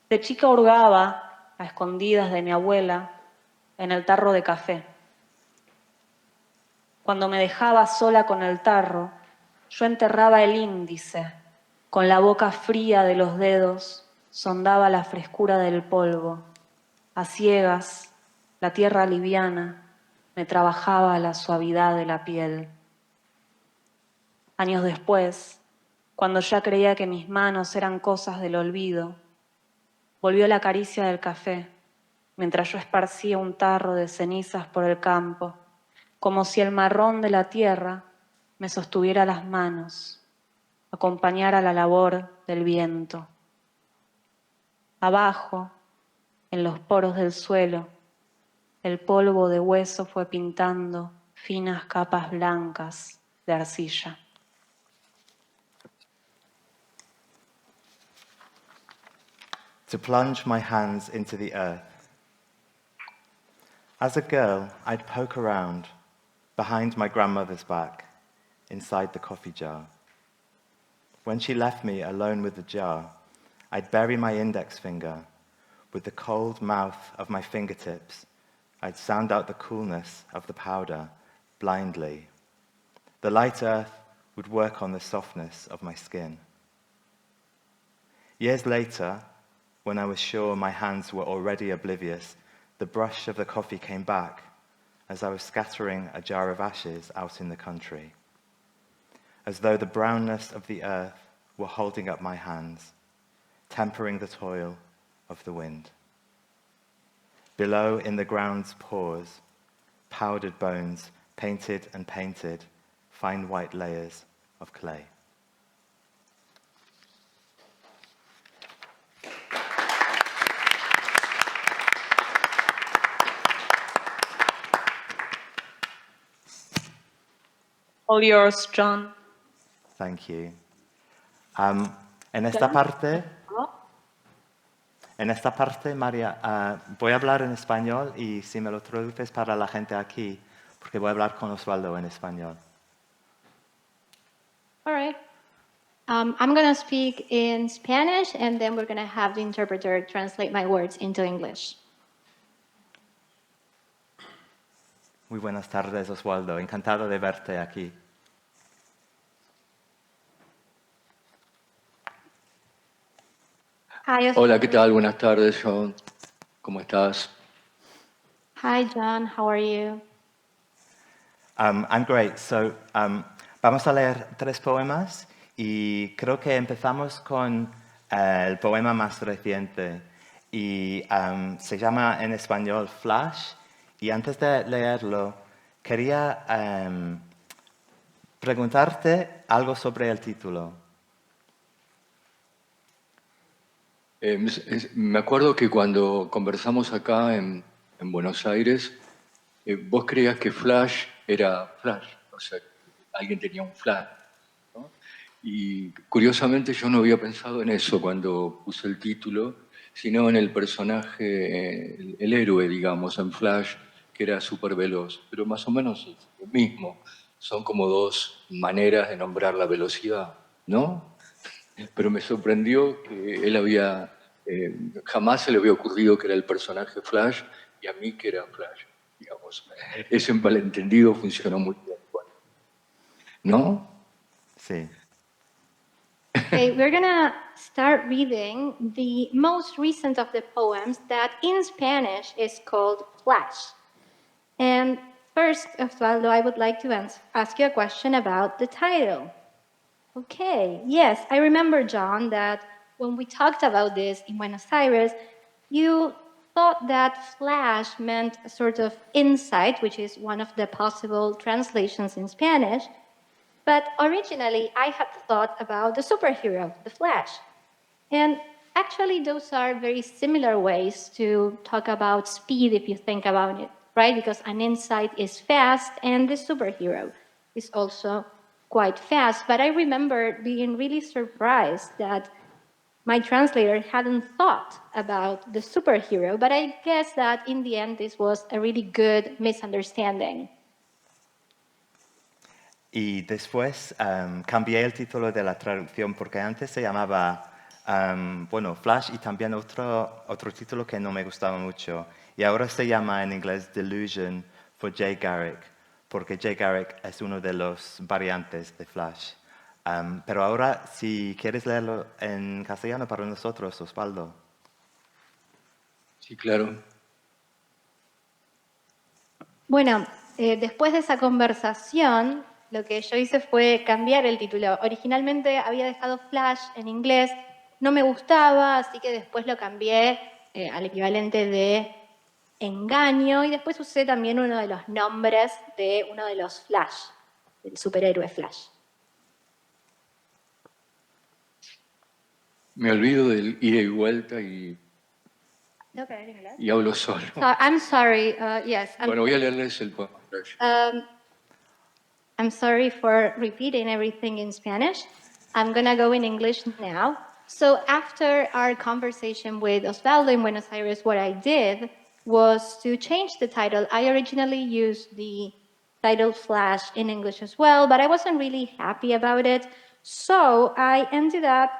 De chica hurgaba, a escondidas de mi abuela, en el tarro de café. Cuando me dejaba sola con el tarro, yo enterraba el índice, con la boca fría de los dedos, sondaba la frescura del polvo. A ciegas, la tierra liviana me trabajaba la suavidad de la piel. Años después, cuando ya creía que mis manos eran cosas del olvido, volvió la caricia del café, mientras yo esparcía un tarro de cenizas por el campo, como si el marrón de la tierra me sostuviera las manos, acompañara la labor del viento. Abajo, en los poros del suelo, el polvo de hueso fue pintando finas capas blancas de arcilla. To plunge my hands into the earth. As a girl, I'd poke around behind my grandmother's back, inside the coffee jar. When she left me alone with the jar, I'd bury my index finger. With the cold mouth of my fingertips, I'd sound out the coolness of the powder blindly. The light earth would work on the softness of my skin. Years later, when I was sure my hands were already oblivious, the brush of the coffee came back as I was scattering a jar of ashes out in the country, as though the brownness of the earth were holding up my hands, tempering the toil of the wind. Below, in the ground's pores, powdered bones, painted and painted, fine white layers of clay. All yours, John. Thank you. En esta parte, María, voy a hablar en español y si me lo traduces para la gente aquí, porque voy a hablar con Osvaldo en español. All right. I'm going to speak in Spanish, and then we're going to have the interpreter translate my words into English. Muy buenas tardes, Osvaldo. Encantado de verte aquí. Hi, Hola, ¿qué tal? Buenas tardes, John. ¿Cómo estás? Hi, John. How are you? I'm great. So, vamos a leer 3 poemas y creo que empezamos con el poema más reciente y se llama en español Flash. Y antes de leerlo, quería preguntarte algo sobre el título. Me acuerdo que cuando conversamos acá en Buenos Aires, vos creías que Flash era Flash, o sea, alguien tenía un Flash, ¿no? Y curiosamente yo no había pensado en eso cuando puse el título, sino en el personaje, el héroe, digamos, en Flash, que era súper veloz, pero más o menos es lo mismo. Son como 2 maneras de nombrar la velocidad, ¿no? Pero me sorprendió que él había, jamás se le había ocurrido que era el personaje Flash y a mí que era Flash, digamos. Ese malentendido funcionó muy bien, ¿no? Sí. Okay, we're going to start reading the most recent of the poems that in Spanish is called Flash. And first, Osvaldo, I would like to ask you a question about the title. Okay, yes, I remember, John, that when we talked about this in Buenos Aires, you thought that flash meant a sort of insight, which is one of the possible translations in Spanish. But originally, I had thought about the superhero, the Flash. And actually, those are very similar ways to talk about speed if you think about it, right? Because an insight is fast, and the superhero is also quite fast. But I remember being really surprised that my translator hadn't thought about the superhero, but I guess that in the end, this was a really good misunderstanding. Y después cambié el título de la traducción porque antes se llamaba Bueno, Flash y también otro título que no me gustaba mucho. Y ahora se llama en inglés Delusion for Jay Garrick, porque Jay Garrick es uno de los variantes de Flash. Pero ahora, si quieres leerlo en castellano para nosotros, Osvaldo. Sí, claro. Bueno, después de esa conversación, lo que yo hice fue cambiar el título. Originalmente había dejado Flash en inglés, no me gustaba, así que después lo cambié al equivalente de engaño y después usé también uno de los nombres de uno de los Flash, del superhéroe Flash. Me olvido del ida y vuelta y hablo solo. So, I'm sorry, yes. Bueno, voy a leerles el poema. I'm sorry for repeating everything in Spanish. I'm gonna go in English now. So after our conversation with Osvaldo in Buenos Aires, what I did was to change the title. I originally used the title Flash in English as well, but I wasn't really happy about it. So I ended up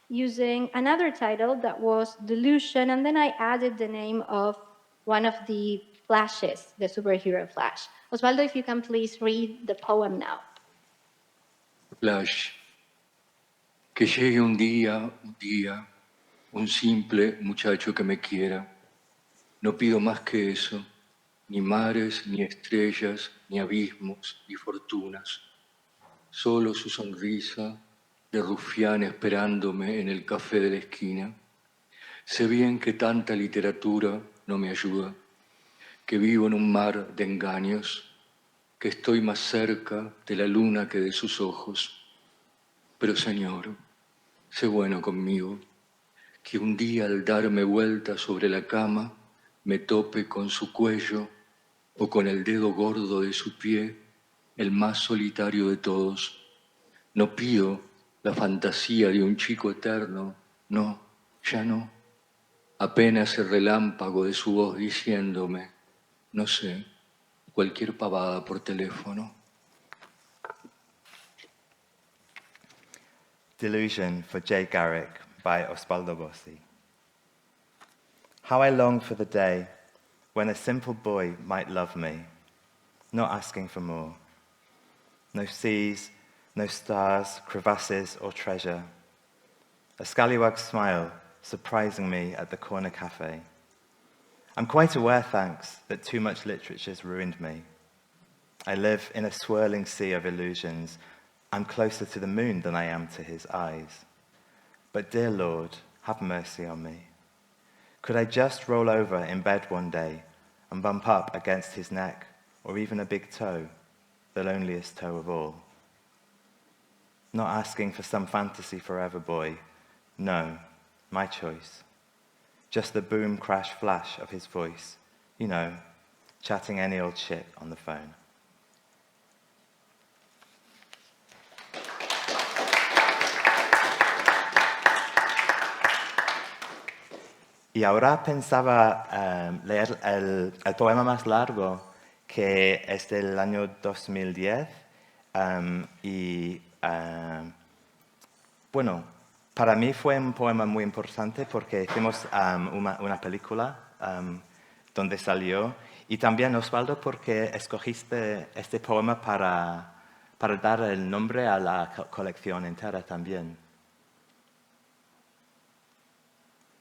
using another title that was Delusion, and then I added the name of one of the Flashes, the superhero Flash. Osvaldo, if you can please read the poem now. Flash. Que llegue un día, un simple muchacho que me quiera. No pido más que eso, ni mares, ni estrellas, ni abismos, ni fortunas. Solo su sonrisa de rufián esperándome en el café de la esquina. Sé bien que tanta literatura no me ayuda, que vivo en un mar de engaños, que estoy más cerca de la luna que de sus ojos. Pero Señor, sé bueno conmigo, que un día al darme vuelta sobre la cama me tope con su cuello o con el dedo gordo de su pie, el más solitario de todos. No pido la fantasía de un chico eterno, no, ya no. Apenas el relámpago de su voz diciéndome, no sé, cualquier pavada por teléfono. Delusion for Jay Garrick by Osvaldo Bossi. How I long for the day when a simple boy might love me, not asking for more. No seas, no stars, crevasses, or treasure. A scallywag smile surprising me at the corner cafe. I'm quite aware, thanks, that too much literature's ruined me. I live in a swirling sea of illusions. I'm closer to the moon than I am to his eyes. But dear Lord, have mercy on me. Could I just roll over in bed one day and bump up against his neck, or even a big toe, the loneliest toe of all? Not asking for some fantasy forever boy. No, my choice. Just the boom, crash, flash of his voice. You know, chatting any old shit on the phone. Y ahora pensaba leer el poema más largo, que es del año 2010. Bueno, para mí fue un poema muy importante porque hicimos una película donde salió. Y también, Osvaldo, porque escogiste este poema para dar el nombre a la colección entera también.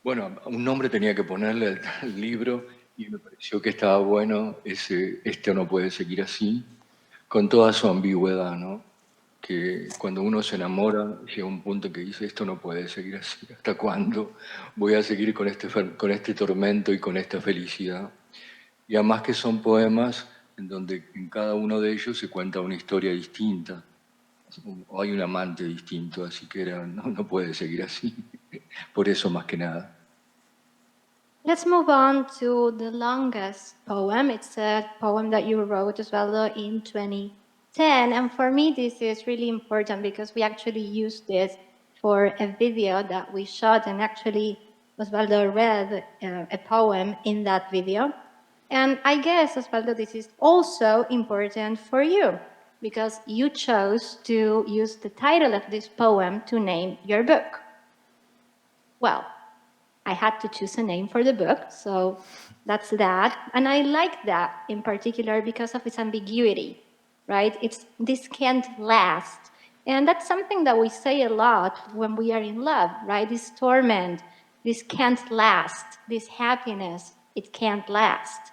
Bueno, un nombre tenía que ponerle al libro y me pareció que estaba bueno Esto no puede seguir así, con toda su ambigüedad, ¿no? Que cuando uno se enamora llega un punto que dice, esto no puede seguir así, ¿hasta cuándo voy a seguir con este tormento y con esta felicidad? Y además que son poemas en donde en cada uno de ellos se cuenta una historia distinta, o hay un amante distinto, así que no puede seguir así, por eso más que nada. Let's move on to the longest poem. It's a poem that you wrote, Osvaldo, in 2010. And for me, this is really important because we actually used this for a video that we shot. And actually, Osvaldo read a poem in that video. And I guess, Osvaldo, this is also important for you because you chose to use the title of this poem to name your book. Well, I had to choose a name for the book, so that's that. And I like that in particular because of its ambiguity, right? This can't last. And that's something that we say a lot when we are in love, right? This torment, this can't last, this happiness, it can't last.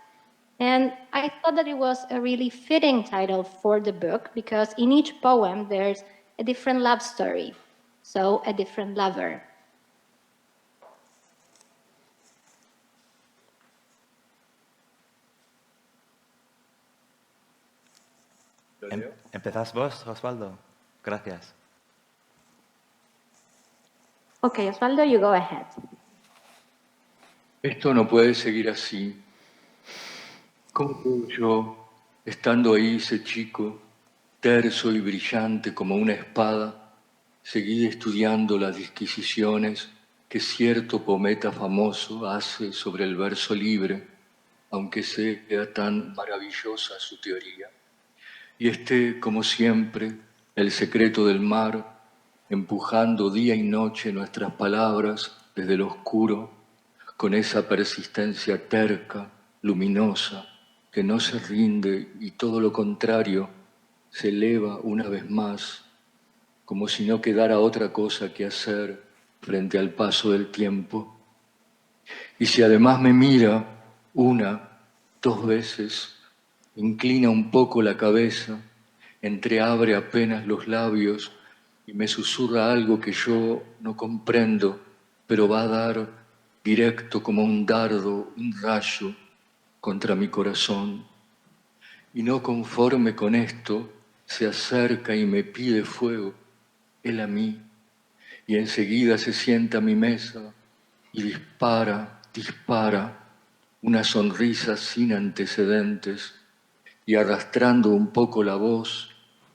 And I thought that it was a really fitting title for the book because in each poem there's a different love story, so a different lover. ¿Empezás vos, Osvaldo? Gracias. Okay, Osvaldo, you go ahead. Esto no puede seguir así. ¿Cómo puedo yo, estando ahí ese chico, terso y brillante como una espada, seguir estudiando las disquisiciones que cierto poeta famoso hace sobre el verso libre, aunque sea tan maravillosa su teoría? Y esté, como siempre, el secreto del mar, empujando día y noche nuestras palabras desde lo oscuro, con esa persistencia terca, luminosa, que no se rinde y todo lo contrario, se eleva una vez más, como si no quedara otra cosa que hacer frente al paso del tiempo. Y si además me mira una, 2 veces, inclina un poco la cabeza, entreabre apenas los labios y me susurra algo que yo no comprendo, pero va a dar directo como un dardo, un rayo contra mi corazón. Y no conforme con esto, se acerca y me pide fuego, él a mí, y enseguida se sienta a mi mesa y dispara una sonrisa sin antecedentes y arrastrando un poco la voz,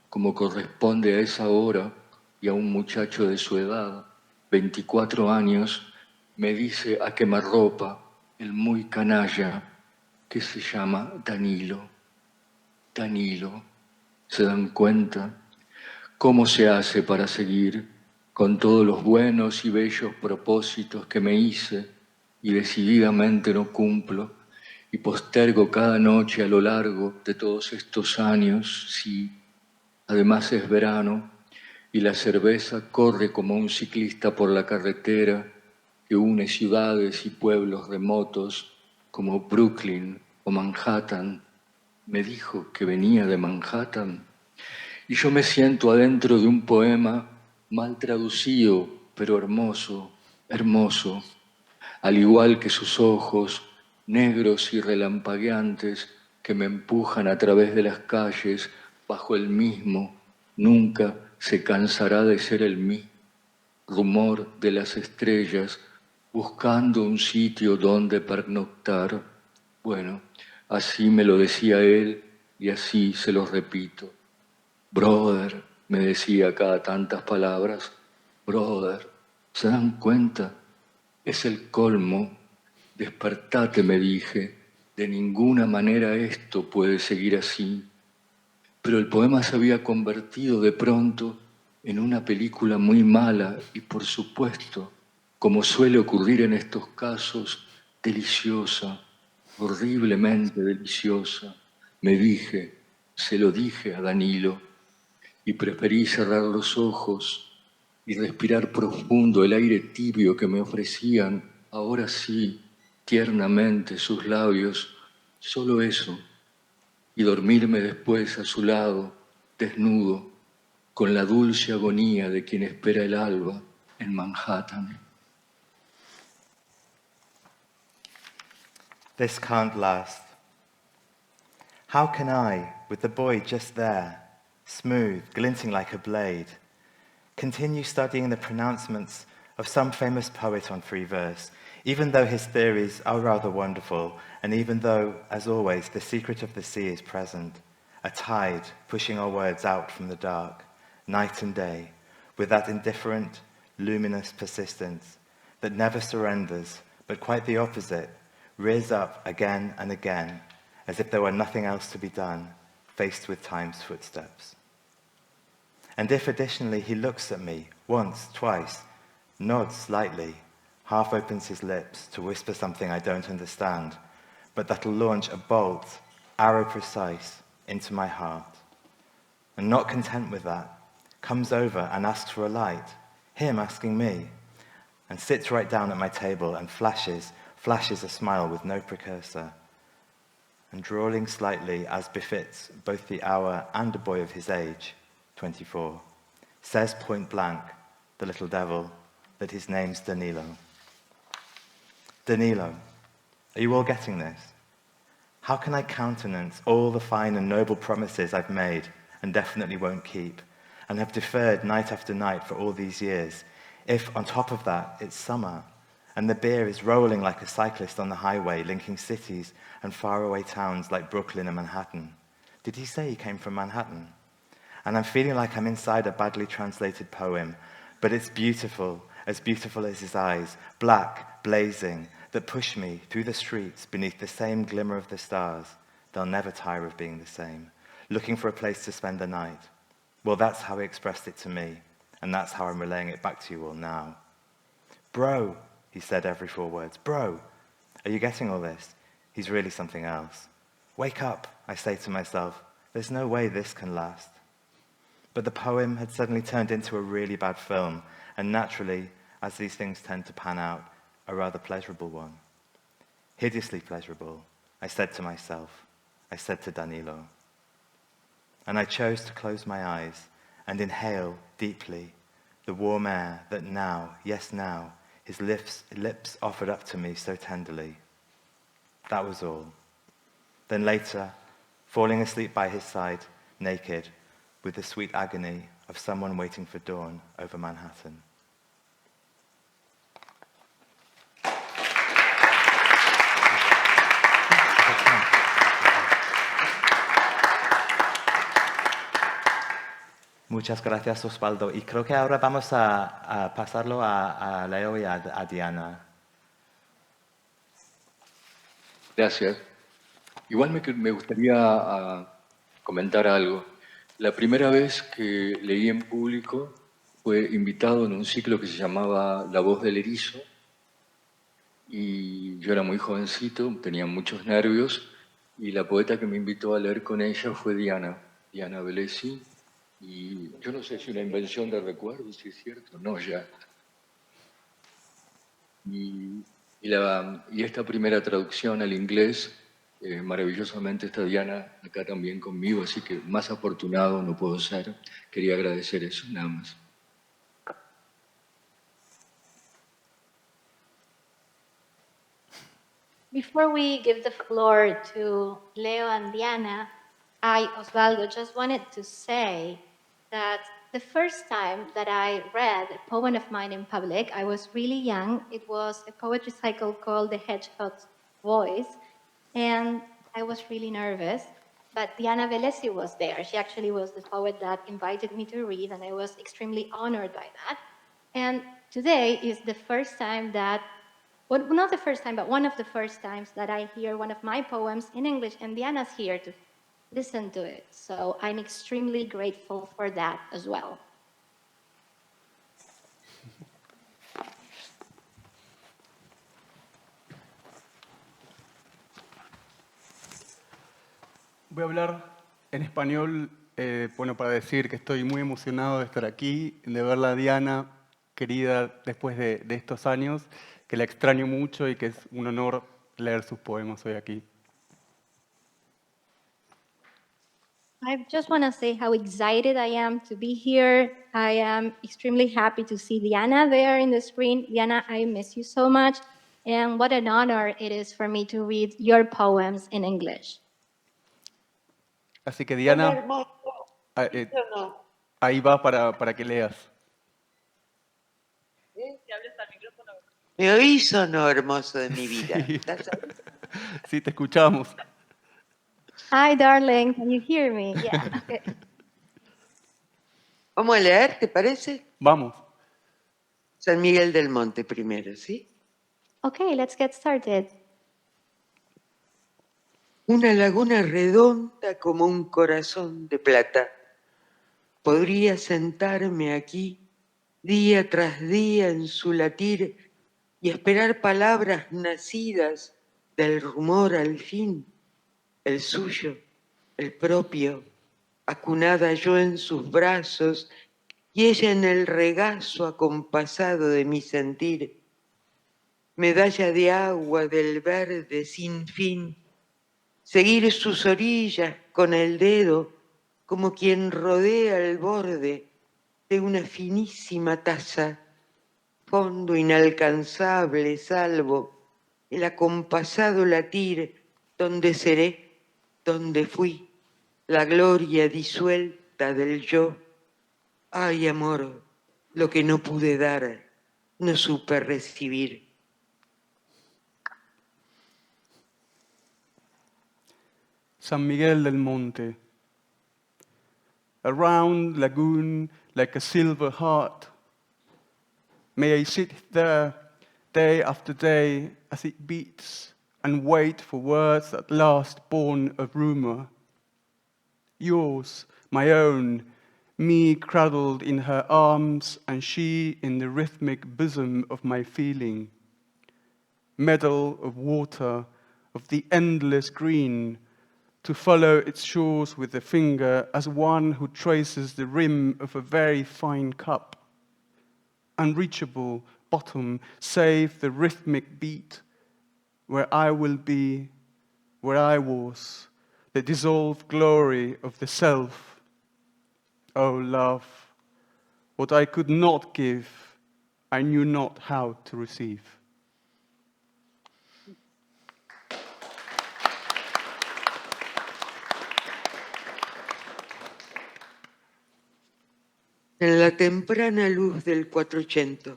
como corresponde a esa hora y a un muchacho de su edad, 24 años, me dice a quemarropa, el muy canalla, que se llama Danilo. Danilo, ¿se dan cuenta? ¿Cómo se hace para seguir con todos los buenos y bellos propósitos que me hice y decididamente no cumplo y postergo cada noche a lo largo de todos estos años? Sí, además es verano y la cerveza corre como un ciclista por la carretera que une ciudades y pueblos remotos como Brooklyn o Manhattan. Me dijo que venía de Manhattan y yo me siento adentro de un poema mal traducido, pero hermoso, hermoso, al igual que sus ojos negros y relampagueantes que me empujan a través de las calles bajo el mismo, nunca se cansará de ser el mismo rumor de las estrellas, buscando un sitio donde pernoctar. Bueno, así me lo decía él y así se lo repito. Brother, me decía cada tantas palabras, brother, ¿se dan cuenta? Es el colmo. Despertate, me dije, de ninguna manera esto puede seguir así. Pero el poema se había convertido de pronto en una película muy mala y, por supuesto, como suele ocurrir en estos casos, deliciosa, horriblemente deliciosa. Me dije, se lo dije a Danilo, y preferí cerrar los ojos y respirar profundo el aire tibio que me ofrecían, ahora sí, tiernamente sus labios, solo eso, y dormirme después a su lado, desnudo, con la dulce agonía de quien espera el alba en Manhattan. This can't last. How can I, with the boy just there, smooth, glinting like a blade, continue studying the pronouncements of some famous poet on free verse, even though his theories are rather wonderful, and even though, as always, the secret of the sea is present, a tide pushing our words out from the dark, night and day, with that indifferent, luminous persistence that never surrenders, but quite the opposite, rears up again and again, as if there were nothing else to be done, faced with time's footsteps. And if additionally he looks at me once, twice, nods slightly, half opens his lips to whisper something I don't understand, but that'll launch a bolt, arrow precise, into my heart. And not content with that, comes over and asks for a light, him asking me, and sits right down at my table and flashes a smile with no precursor, and drawling slightly as befits both the hour and a boy of his age, 24, says point blank, the little devil, that his name's Danilo. Danilo, are you all getting this? How can I countenance all the fine and noble promises I've made and definitely won't keep, and have deferred night after night for all these years, if on top of that it's summer, and the beer is rolling like a cyclist on the highway, linking cities and faraway towns like Brooklyn and Manhattan? Did he say he came from Manhattan? And I'm feeling like I'm inside a badly translated poem, but it's beautiful as his eyes, black, blazing, that push me through the streets beneath the same glimmer of the stars. They'll never tire of being the same, looking for a place to spend the night. Well, that's how he expressed it to me, and that's how I'm relaying it back to you all now. Bro, he said every 4 words. Bro, are you getting all this? He's really something else. Wake up, I say to myself. There's no way this can last. But the poem had suddenly turned into a really bad film, and naturally, as these things tend to pan out, a rather pleasurable one. Hideously pleasurable, I said to myself. I said to Danilo. And I chose to close my eyes and inhale deeply the warm air that now, yes now, his lips offered up to me so tenderly. That was all. Then later, falling asleep by his side, naked, with the sweet agony of someone waiting for dawn over Manhattan. Muchas gracias, Osvaldo. Y creo que ahora vamos a pasarlo a Leo y a Diana. Gracias. Igual me gustaría comentar algo. La primera vez que leí en público fue invitado en un ciclo que se llamaba La voz del erizo, y yo era muy jovencito, tenía muchos nervios, y la poeta que me invitó a leer con ella fue Diana Velesi, y yo no sé si una invención de recuerdo, si es cierto, no ya. Y esta primera traducción al inglés, maravillosamente está Diana acá también conmigo, así que más afortunado no puedo ser. Quería agradecer eso, nada más. Before we give the floor to Leo and Diana, I, Osvaldo, just wanted to say that the first time that I read a poem of mine in public, I was really young. It was a poetry cycle called The Hedgehog's Voice, and I was really nervous. But Diana Velesi was there. She actually was the poet that invited me to read, and I was extremely honored by that. And today is the first time that, well, not the first time, but one of the first times that I hear one of my poems in English, and Diana's here to listen to it. So I'm extremely grateful for that as well. Voy a hablar en español, bueno, para decir que estoy muy emocionado de estar aquí, de verla a Diana, querida, después de estos años, que la extraño mucho y que es un honor leer sus poemas hoy aquí. I just want to say how excited I am to be here. I am extremely happy to see Diana there in the screen. Diana, I miss you so much. And what an honor it is for me to read your poems in English. Así que Diana, ahí va para que leas. ¿Me oís o no, hermoso de mi vida? Sí, sí, te escuchamos. Hi, darling. Can you hear me? Yeah. ¿Vamos a leer, te parece? Vamos. San Miguel del Monte primero, ¿sí? Okay, let's get started. Una laguna redonda como un corazón de plata. Podría sentarme aquí día tras día en su latir y esperar palabras nacidas del rumor al fin, el suyo, el propio, acunada yo en sus brazos y ella en el regazo acompasado de mi sentir, medalla de agua del verde sin fin, seguir sus orillas con el dedo como quien rodea el borde de una finísima taza, fondo inalcanzable salvo el acompasado latir donde seré, donde fui, la gloria disuelta del yo. Ay, amor, lo que no pude dar, no supe recibir. San Miguel del Monte. A round lagoon like a silver heart. May I sit there day after day as it beats and wait for words at last born of rumor. Yours, my own, me cradled in her arms and she in the rhythmic bosom of my feeling. Meadow of water, of the endless green, to follow its shores with the finger as one who traces the rim of a very fine cup. Unreachable bottom, save the rhythmic beat, where I will be, where I was, the dissolved glory of the self. Oh, love, what I could not give, I knew not how to receive. En la temprana luz del 400,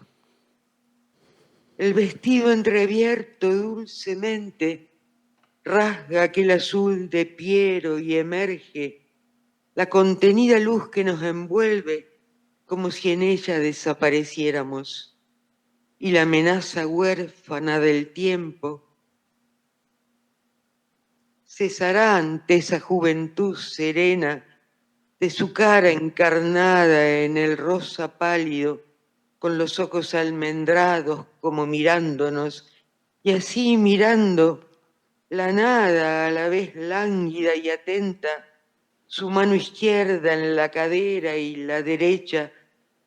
el vestido entreabierto dulcemente rasga aquel azul de Piero y emerge la contenida luz que nos envuelve como si en ella desapareciéramos. Y la amenaza huérfana del tiempo cesará ante esa juventud serena de su cara encarnada en el rosa pálido, con los ojos almendrados como mirándonos, y así mirando la nada a la vez lánguida y atenta, su mano izquierda en la cadera y la derecha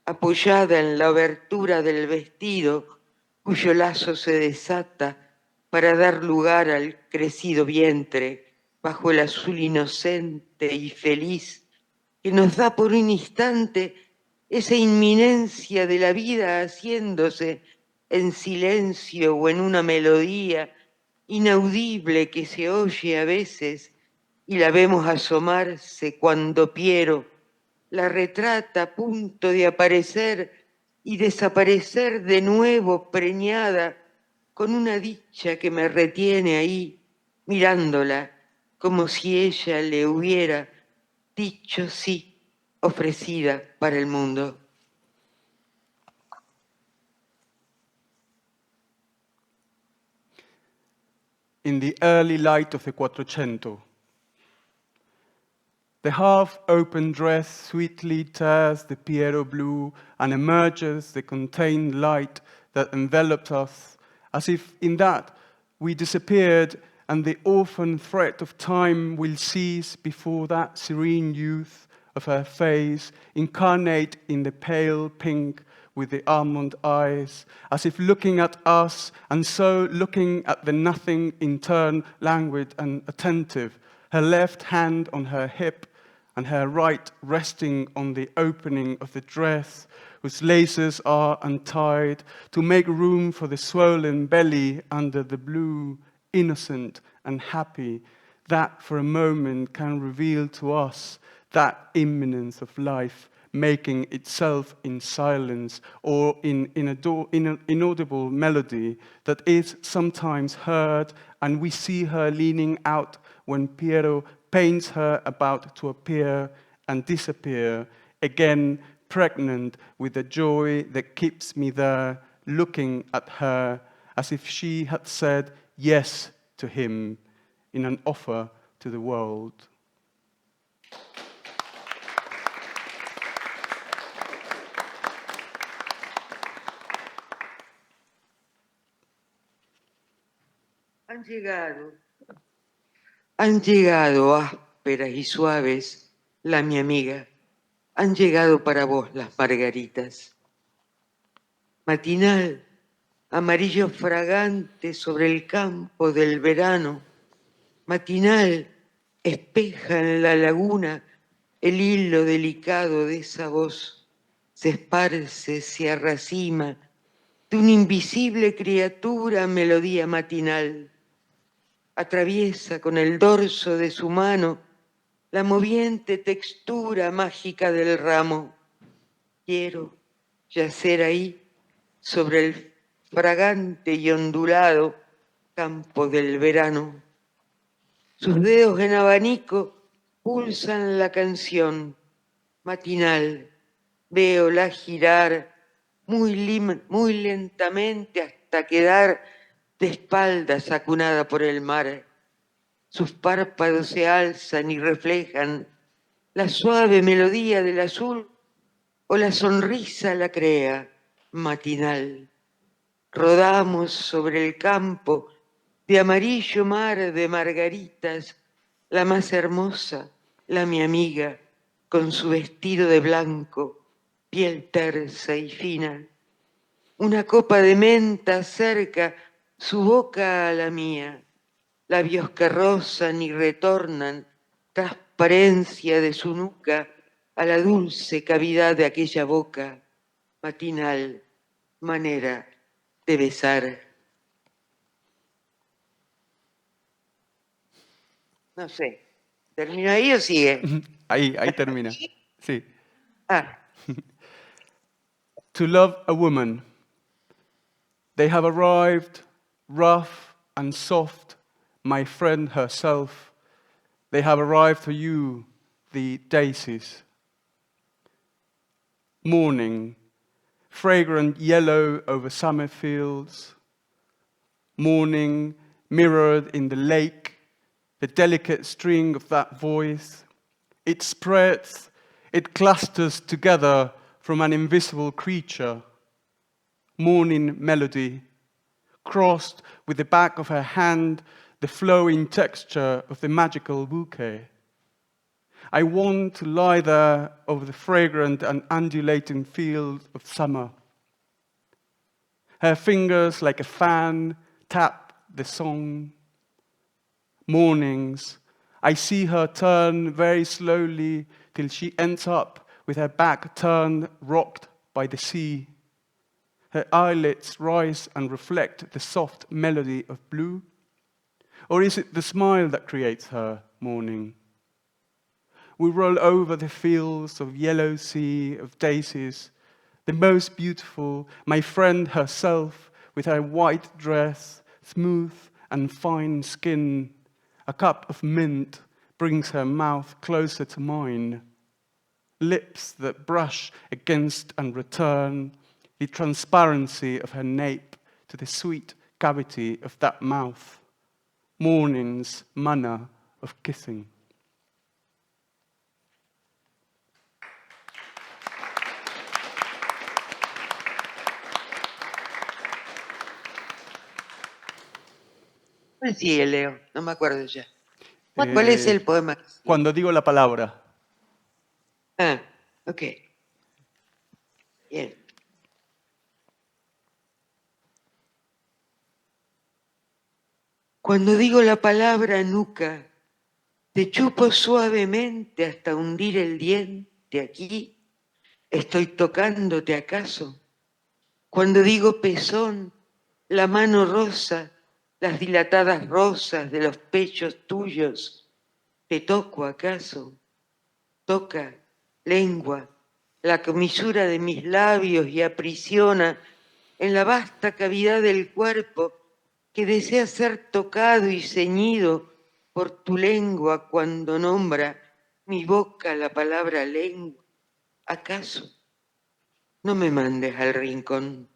apoyada en la abertura del vestido, cuyo lazo se desata para dar lugar al crecido vientre bajo el azul inocente y feliz que nos da por un instante esa inminencia de la vida haciéndose en silencio o en una melodía inaudible que se oye a veces y la vemos asomarse cuando Piero la retrata a punto de aparecer y desaparecer de nuevo preñada con una dicha que me retiene ahí mirándola como si ella le hubiera dicho sí, ofrecida para el mundo. In the early light of the Quattrocento, the half-open dress sweetly tears the Piero blue and emerges the contained light that enveloped us, as if in that we disappeared and the orphan threat of time will cease before that serene youth of her face, incarnate in the pale pink with the almond eyes, as if looking at us and so looking at the nothing in turn languid and attentive, her left hand on her hip and her right resting on the opening of the dress, whose laces are untied to make room for the swollen belly under the blue, innocent and happy, that for a moment can reveal to us that imminence of life, making itself in silence or in an inaudible melody that is sometimes heard, and we see her leaning out when Piero paints her about to appear and disappear, again pregnant with the joy that keeps me there, looking at her as if she had said yes to him in an offer to the world. Han llegado ásperas y suaves, la mi amiga. Han llegado para vos las margaritas. Matinal, amarillo fragante sobre el campo del verano. Matinal, espeja en la laguna el hilo delicado de esa voz. Se esparce, se arracima de una invisible criatura melodía matinal. Atraviesa con el dorso de su mano la moviente textura mágica del ramo. Quiero yacer ahí sobre el fragante y ondulado campo del verano. Sus dedos en abanico pulsan la canción matinal. Véola girar muy lentamente hasta quedar de espaldas acunada por el mar. Sus párpados se alzan y reflejan la suave melodía del azul o la sonrisa la crea matinal. Rodamos sobre el campo de amarillo mar de margaritas, la más hermosa, la mi amiga, con su vestido de blanco, piel tersa y fina. Una copa de menta acerca su boca a la mía, labios que rozan y retornan, transparencia de su nuca a la dulce cavidad de aquella boca, matinal, manera de besar. No sé, ¿termino ahí o sigue? Ahí termina. Sí. Ah, To love a woman. They have arrived, rough and soft, my friend herself. They have arrived for you, the daisies. Morning, fragrant yellow over summer fields. Morning, mirrored in the lake, the delicate string of that voice. It spreads, it clusters together from an invisible creature. Morning melody, crossed with the back of her hand, the flowing texture of the magical bouquet. I want to lie there over the fragrant and undulating field of summer. Her fingers, like a fan, tap the song. Mornings, I see her turn very slowly till she ends up with her back turned, rocked by the sea. Her eyelids rise and reflect the soft melody of blue. Or is it the smile that creates her morning? We roll over the fields of yellow sea, of daisies, the most beautiful, my friend herself, with her white dress, smooth and fine skin. A cup of mint brings her mouth closer to mine. Lips that brush against and return, the transparency of her nape to the sweet cavity of that mouth. Morning's manner of kissing. sí, Leo, no me acuerdo ya. ¿Cuál es el poema? Cuando digo la palabra. Ah, ok. Bien. Cuando digo la palabra nuca, te chupo suavemente hasta hundir el diente aquí. ¿Estoy tocándote acaso? Cuando digo pezón, la mano rosa, las dilatadas rosas de los pechos tuyos, ¿te toco acaso? Toca, lengua, la comisura de mis labios y aprisiona en la vasta cavidad del cuerpo que desea ser tocado y ceñido por tu lengua cuando nombra mi boca la palabra lengua. ¿Acaso? No me mandes al rincón.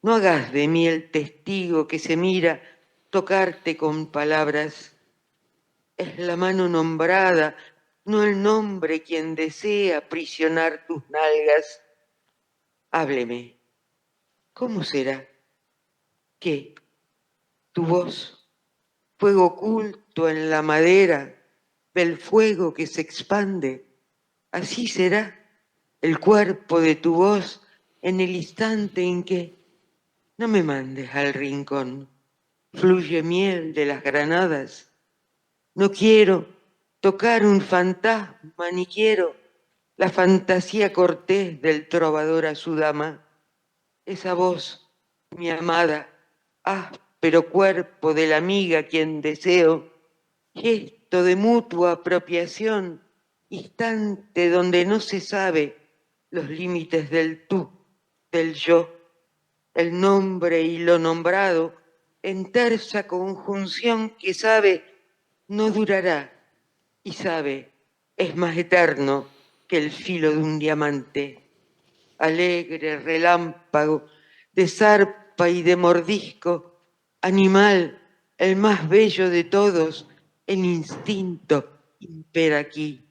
No hagas de mí el testigo que se mira tocarte con palabras. Es la mano nombrada, no el nombre quien desea aprisionar tus nalgas. Hábleme. ¿Cómo será? ¿Qué? ¿Tu voz fuego oculto en la madera, del fuego que se expande. Así será el cuerpo de tu voz en el instante en que no me mandes al rincón. Fluye miel de las granadas. No quiero tocar un fantasma, ni quiero la fantasía cortés del trovador a su dama. Esa voz, mi amada, áspero cuerpo de la amiga quien deseo, gesto de mutua apropiación, instante donde no se sabe los límites del tú, del yo, el nombre y lo nombrado, en tersa conjunción que sabe no durará y sabe es más eterno que el filo de un diamante. Alegre relámpago de zarpa y de mordisco, animal, el más bello de todos, el instinto impera aquí.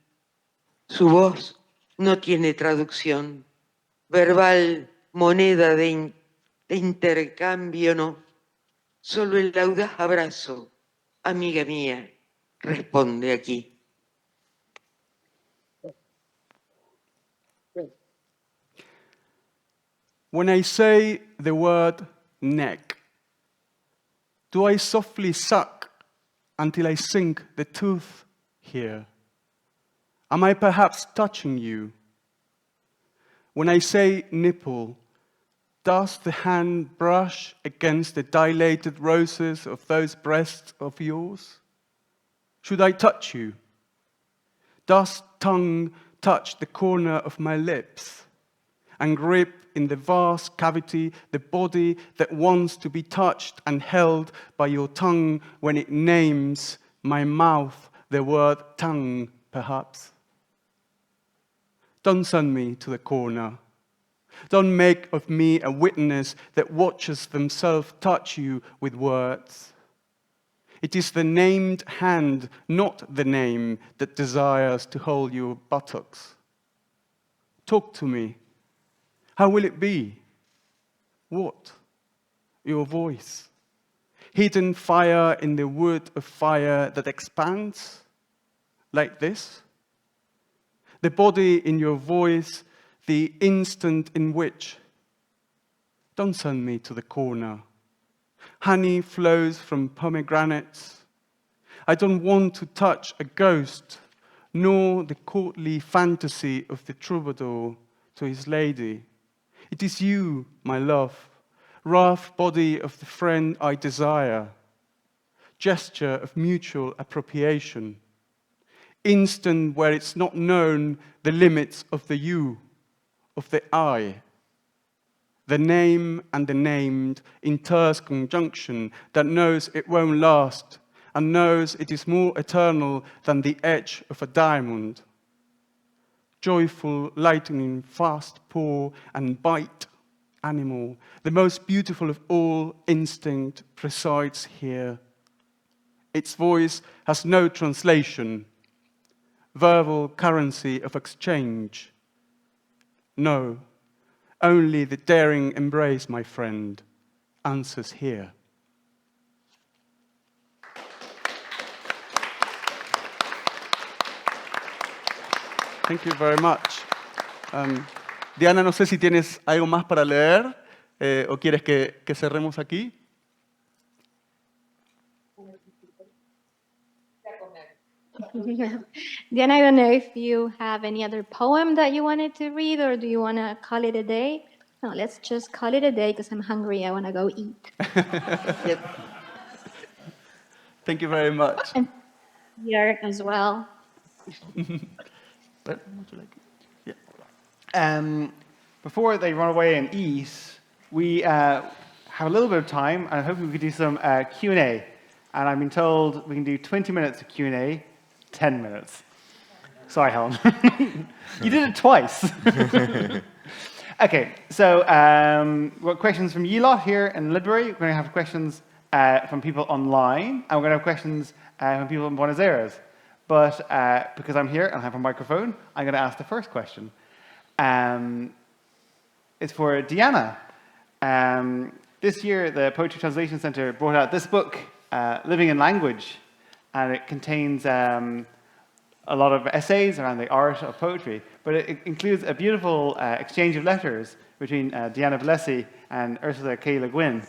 Su voz no tiene traducción, verbal moneda de intercambio no, solo el audaz abrazo, amiga mía, responde aquí. When I say the word neck, do I softly suck until I sink the tooth here? Am I perhaps touching you? When I say nipple, does the hand brush against the dilated roses of those breasts of yours? Should I touch you? Does tongue touch the corner of my lips and grip in the vast cavity the body that wants to be touched and held by your tongue when it names my mouth the word tongue, perhaps? Don't send me to the corner. Don't make of me a witness that watches themselves touch you with words. It is the named hand, not the name, that desires to hold your buttocks. Talk to me. How will it be? What? Your voice. Hidden fire in the wood of fire that expands? Like this? The body in your voice, the instant in which. Don't send me to the corner. Honey flows from pomegranates. I don't want to touch a ghost, nor the courtly fantasy of the troubadour to his lady. It is you, my love, rough body of the friend I desire, gesture of mutual appropriation, instant where it's not known the limits of the you, of the I, the name and the named in terse conjunction that knows it won't last and knows it is more eternal than the edge of a diamond. Joyful, lightning, fast pour and bite animal, the most beautiful of all instinct presides here. Its voice has no translation, verbal currency of exchange. No, only the daring embrace, my friend, answers here. Thank you very much. Diana, no sé si tienes algo más para leer o quieres que cerremos aquí. Diana, I don't know if you have any other poem that you wanted to read, or do you want to call it a day? No, let's just call it a day because I'm hungry. I want to go eat. Thank you very much. And here as well. Before they run away and eat, we have a little bit of time, and I hope we could do some Q&A. And I've been told we can do 20 minutes of Q&A, 10 minutes. Sorry, Helen. You did it twice. Okay, so we've got questions from you lot here in Lidbury. We're going to have questions from people online, and we're going to have questions from people in Buenos Aires. But because I'm here and I have a microphone, I'm going to ask the first question. It's for Diana. This year, the Poetry Translation Center brought out this book, Living in Language, and it contains a lot of essays around the art of poetry, but it includes a beautiful exchange of letters between Diana Vellesi and Ursula K. Le Guin.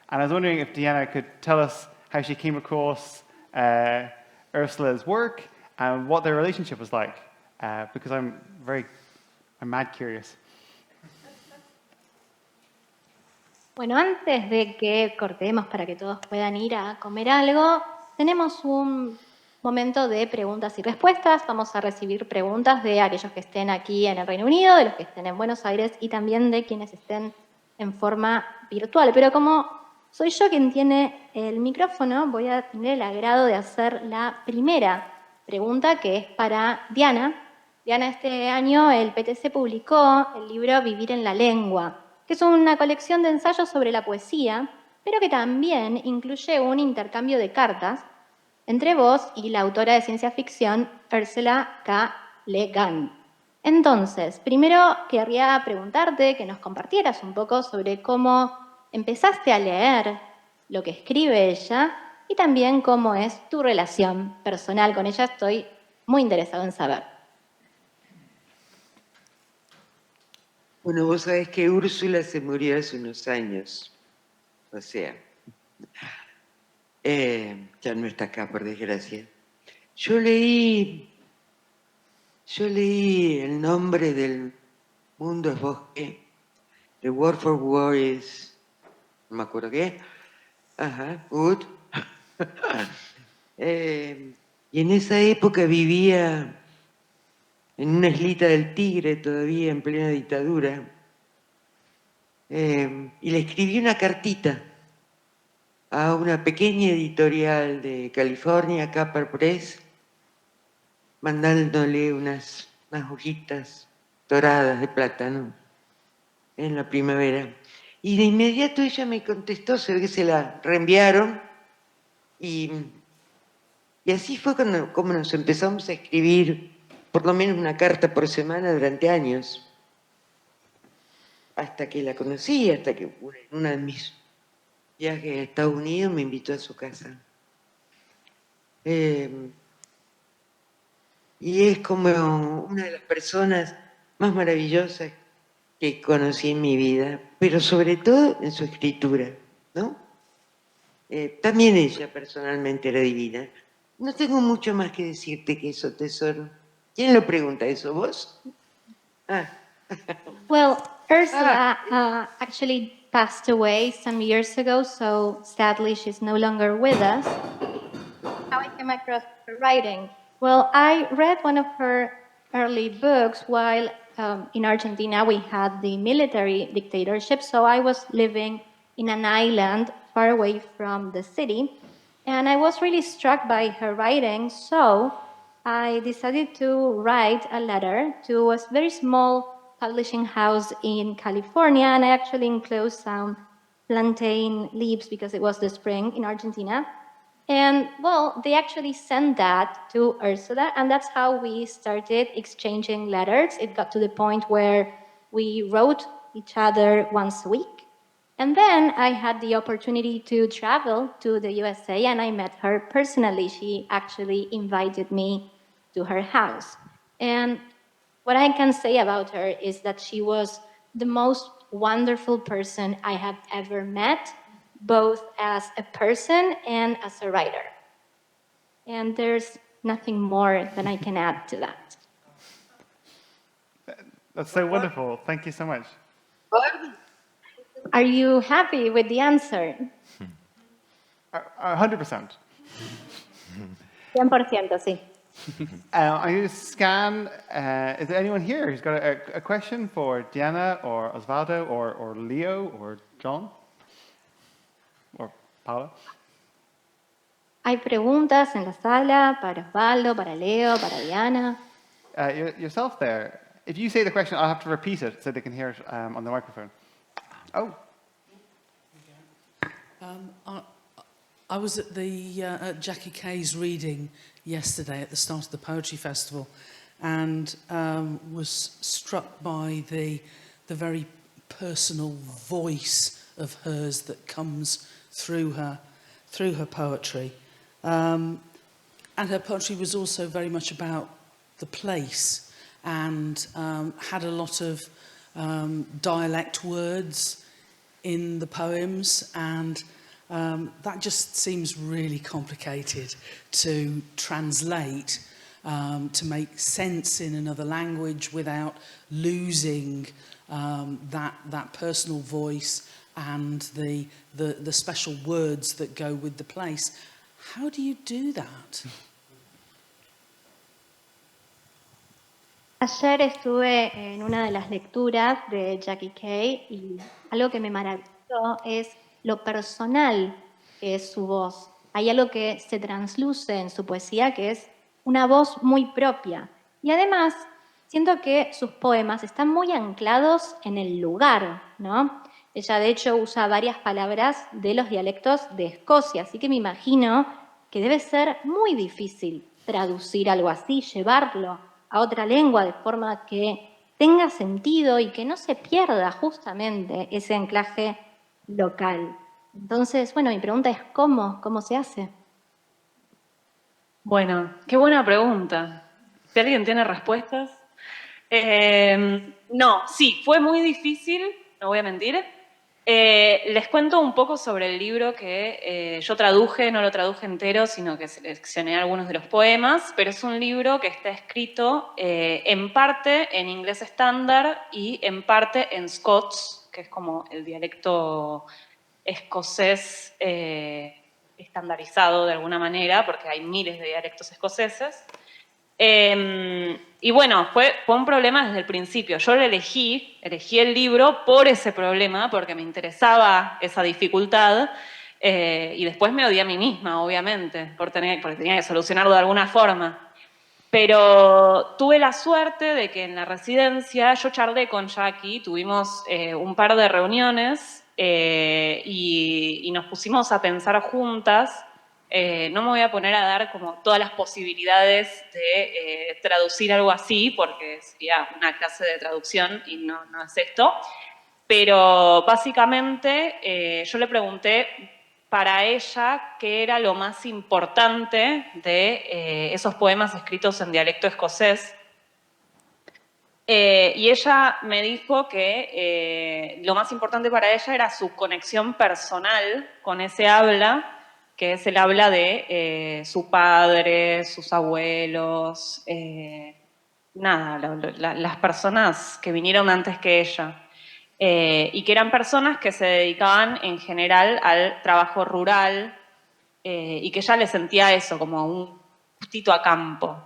And I was wondering if Diana could tell us how she came across Ursula's work and what their relationship was like, because I'm mad curious. Bueno, antes de que cortemos para que todos puedan ir a comer algo, tenemos un momento de preguntas y respuestas. Vamos a recibir preguntas de aquellos que estén aquí en el Reino Unido, de los que estén en Buenos Aires y también de quienes estén en forma virtual. Pero como soy yo quien tiene el micrófono, voy a tener el agrado de hacer la primera pregunta, que es para Diana. Diana, este año el PTC publicó el libro Vivir en la Lengua, que es una colección de ensayos sobre la poesía, pero que también incluye un intercambio de cartas entre vos y la autora de ciencia ficción Ursula K. Le Guin. Entonces, primero querría preguntarte que nos compartieras un poco sobre cómo empezaste a leer lo que escribe ella y también cómo es tu relación personal con ella. Estoy muy interesado en saber. Bueno, vos sabés que Úrsula se murió hace unos años. O sea, ya no está acá, por desgracia. Yo leí El nombre del mundo es bosque. The Word for War is, no me acuerdo qué. Ajá, Wood. Y en esa época vivía en una islita del Tigre, todavía en plena dictadura, y le escribí una cartita a una pequeña editorial de California, Capper Press, mandándole unas hojitas doradas de plátano en la primavera. Y de inmediato ella me contestó, se ve que se la reenviaron, y así fue como nos empezamos a escribir por lo menos una carta por semana durante años, hasta que la conocí, hasta que en uno de mis viajes a Estados Unidos me invitó a su casa. Y es como una de las personas más maravillosas que conocí en mi vida, pero sobre todo en su escritura, ¿no? También ella personalmente era divina. No tengo mucho más que decirte que eso, tesoro. ¿Quién lo pregunta eso? ¿Vos? Ah. Well, Ursula actually passed away some years ago, so sadly she's no longer with us. How I came across her writing? Well, I read one of her early books while in Argentina we had the military dictatorship, so I was living in an island far away from the city, and I was really struck by her writing, so I decided to write a letter to a very small publishing house in California, and I actually enclosed some plantain leaves because it was the spring in Argentina. And, well, they actually sent that to Ursula, and that's how we started exchanging letters. It got to the point where we wrote each other once a week. And then I had the opportunity to travel to the USA, and I met her personally. She actually invited me to her house. And what I can say about her is that she was the most wonderful person I have ever met, both as a person and as a writer. And there's nothing more than I can add to that. That's so wonderful. Thank you so much. Are you happy with the answer? 100%. 100%, sí. I'm going to scan. Is there anyone here who's got a question for Diana or Osvaldo or Leo or John? Or Paula? ¿Hay preguntas en la sala para Osvaldo, para Leo, para Diana? Yourself there. If you say the question, I'll have to repeat it so they can hear it on the microphone. Oh. I was at at Jackie Kay's reading yesterday at the start of the Poetry Festival, and was struck by the very personal voice of hers that comes through her. through her poetry. And her poetry was also very much about the place and had a lot of dialect words in the poems, and that just seems really complicated to translate, to make sense in another language without losing that personal voice and the special words that go with the place. How do you do that? Ayer estuve en una de las lecturas de Jackie Kay y algo que me maravilló es lo personal que es su voz. Hay algo que se transluce en su poesía que es una voz muy propia. Y además, siento que sus poemas están muy anclados en el lugar, ¿no? Ella, de hecho, usa varias palabras de los dialectos de Escocia, así que me imagino que debe ser muy difícil traducir algo así, llevarlo a otra lengua de forma que tenga sentido y que no se pierda justamente ese anclaje local. Entonces, bueno, mi pregunta es ¿cómo se hace? Bueno, qué buena pregunta. Si alguien tiene respuestas. No, sí, fue muy difícil, no voy a mentir. Les cuento un poco sobre el libro que yo traduje, no lo traduje entero, sino que seleccioné algunos de los poemas, pero es un libro que está escrito en parte en inglés estándar y en parte en Scots, que es como el dialecto escocés estandarizado de alguna manera, porque hay miles de dialectos escoceses. Y bueno, fue un problema desde el principio. Yo lo elegí el libro por ese problema, porque me interesaba esa dificultad, y después me odié a mí misma, obviamente, porque tenía que solucionarlo de alguna forma. Pero tuve la suerte de que en la residencia yo charlé con Jackie, tuvimos un par de reuniones y nos pusimos a pensar juntas. No me voy a poner a dar como todas las posibilidades de traducir algo así, porque sería una clase de traducción y no es esto. Pero básicamente yo le pregunté para ella qué era lo más importante de esos poemas escritos en dialecto escocés. Y ella me dijo que lo más importante para ella era su conexión personal con ese habla, que es el habla de su padre, sus abuelos, las personas que vinieron antes que ella. Y que eran personas que se dedicaban en general al trabajo rural y que ella le sentía eso como un gustito a campo,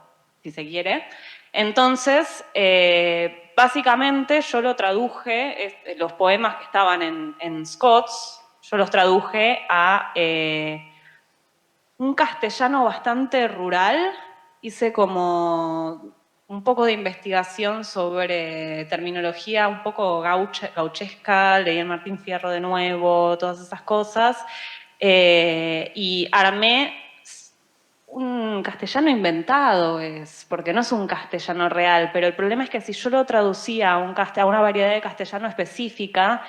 si se quiere. Entonces, básicamente yo lo traduje, los poemas que estaban en Scots, yo los traduje a un castellano bastante rural. Hice como un poco de investigación sobre terminología un poco gauchesca, leí el Martín Fierro de nuevo, todas esas cosas, y armé un castellano inventado, porque no es un castellano real, pero el problema es que si yo lo traducía a una variedad de castellano específica,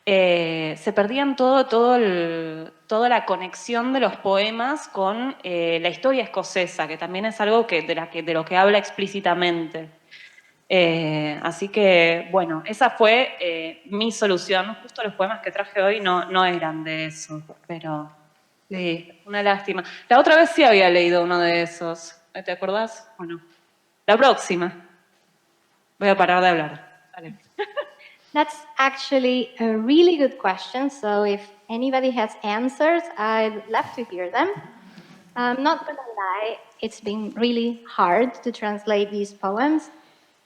se perdían toda la conexión de los poemas con la historia escocesa, que también es algo de lo que habla explícitamente. Así que, bueno, esa fue mi solución. Justo los poemas que traje hoy no eran de eso, pero sí, una lástima. La otra vez sí había leído uno de esos. ¿Te acordás? Bueno, la próxima. Voy a parar de hablar. Dale. That's actually a really good question. So if anybody has answers, I'd love to hear them. I'm not gonna lie, it's been really hard to translate these poems.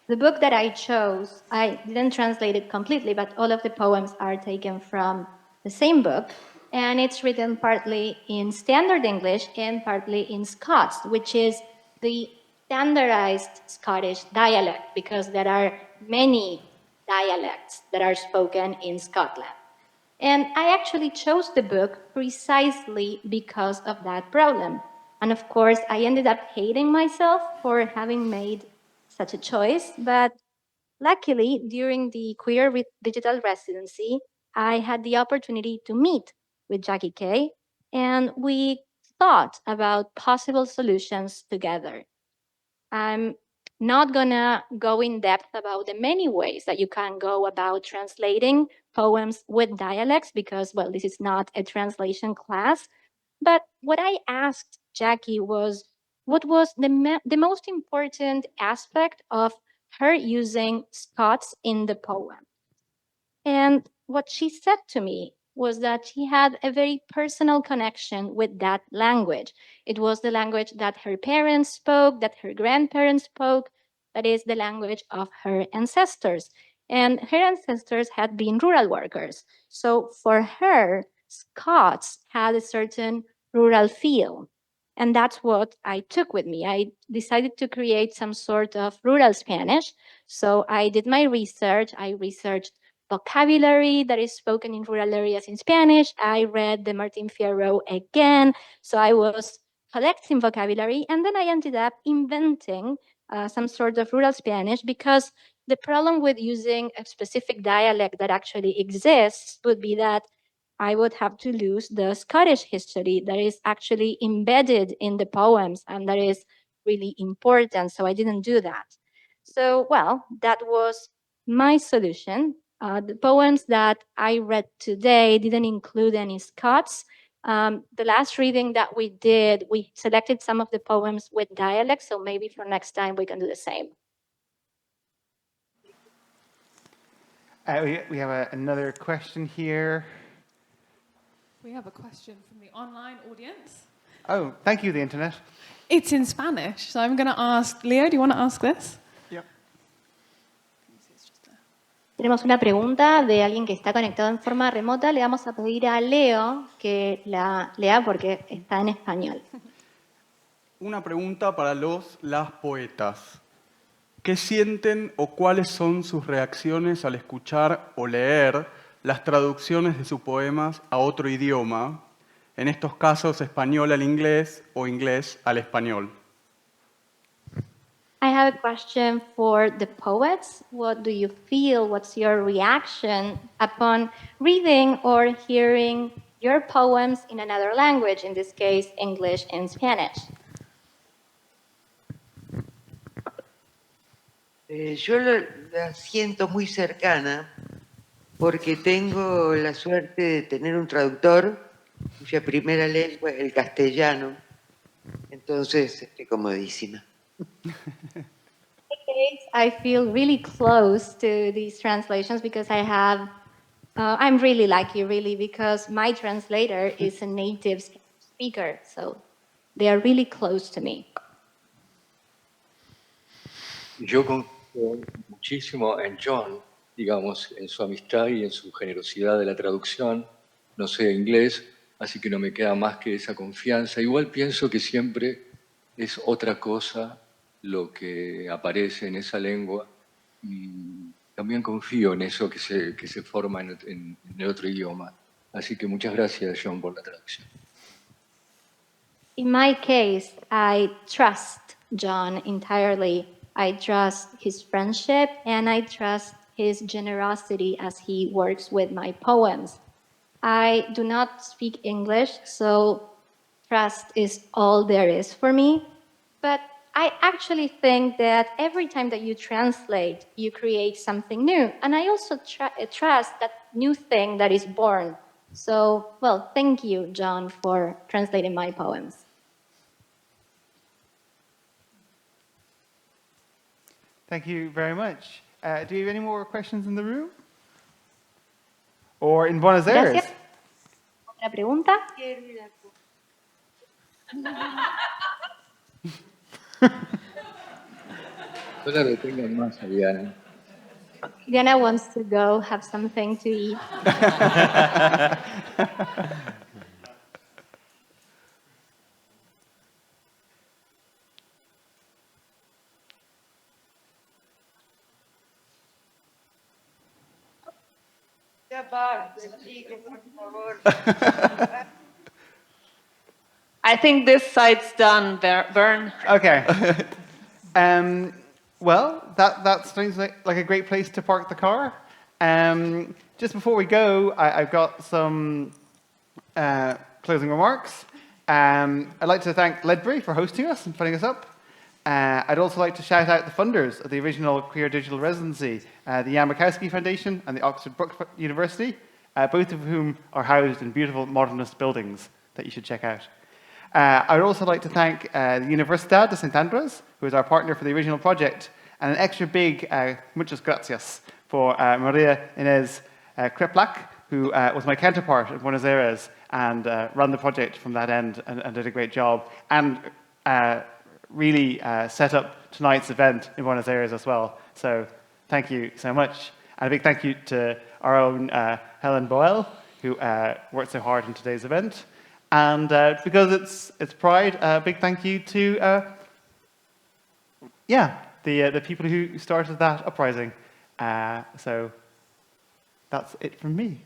The book that I chose, I didn't translate it completely, but all of the poems are taken from the same book. And it's written partly in standard English and partly in Scots, which is the standardized Scottish dialect, because there are many dialects that are spoken in Scotland. And I actually chose the book precisely because of that problem. And of course, I ended up hating myself for having made such a choice. But luckily, during the Queer Digital Residency, I had the opportunity to meet with Jackie Kay. and we thought about possible solutions together. I'm not gonna go in depth about the many ways that you can go about translating poems with dialects because, well, this is not a translation class. But what I asked Jackie was, what was the most important aspect of her using Scots in the poem? And what she said to me was that she had a very personal connection with that language. It was the language that her parents spoke, that her grandparents spoke, that is the language of her ancestors. And her ancestors had been rural workers. So for her, Scots had a certain rural feel. And that's what I took with me. I decided to create some sort of rural Spanish. So I did my research. I researched vocabulary that is spoken in rural areas in Spanish. I read the Martin Fierro again. So I was collecting vocabulary, and then I ended up inventing some sort of rural Spanish because the problem with using a specific dialect that actually exists would be that I would have to lose the Scottish history that is actually embedded in the poems and that is really important. So I didn't do that. So, well, that was my solution. The poems that I read today didn't include any Scots. The last reading that we did, we selected some of the poems with dialects, so maybe for next time we can do the same. We have another question here. We have a question from the online audience. Oh, thank you, the internet. It's in Spanish, so I'm going to ask, Leo, do you want to ask this? Yeah. Tenemos una pregunta de alguien que está conectado en forma remota. Le vamos a pedir a Leo que la lea porque está en español. Una pregunta para las poetas. ¿Qué sienten o cuáles son sus reacciones al escuchar o leer las traducciones de sus poemas a otro idioma? En estos casos, español al inglés o inglés al español. I have a question for the poets. What do you feel? What's your reaction upon reading or hearing your poems in another language, in this case, English and Spanish? Yo la siento muy cercana porque tengo la suerte de tener un traductor cuya primera lengua es el castellano. Entonces, estoy comodísima. I feel really close to these translations because I have, I'm really lucky, really, because my translator is a native speaker, so they are really close to me. Yo confío muchísimo en John, digamos, en su amistad y en su generosidad de la traducción. No sé inglés, así que no me queda más que esa confianza. Igual pienso que siempre es otra cosa lo que aparece en esa lengua y también confío en eso que se forma en el otro idioma. Así que muchas gracias, John, por la traducción. In my case, I trust John entirely. I trust his friendship and I trust his generosity as he works with my poems. I do not speak English, so trust is all there is for me. But I actually think that every time that you translate, you create something new. And I also trust that new thing that is born. So, well, thank you, John, for translating my poems. Thank you very much. Do you have any more questions in the room? Or in Buenos Aires? Gracias. ¿Otra pregunta? No la retengan más a Diana. Diana wants to go have something to eat. Ya basta, chicos, por favor. I think this side's done, Vern. Okay. Well, that sounds like a great place to park the car. Just before we go, I've got some closing remarks. I'd like to thank Ledbury for hosting us and putting us up. I'd also like to shout out the funders of the original Queer Digital Residency, the Jan Makowski Foundation and the Oxford Brook University, both of whom are housed in beautiful modernist buildings that you should check out. I'd also like to thank the Universidad de Sant Andrés, who is our partner for the original project, and an extra big muchas gracias for Maria Inés Kreplak, who was my counterpart in Buenos Aires and ran the project from that end and did a great job, and really set up tonight's event in Buenos Aires as well. So thank you so much. And a big thank you to our own Helen Boyle, who worked so hard in today's event. And because it's Pride, a big thank you to the people who started that uprising. So that's it from me.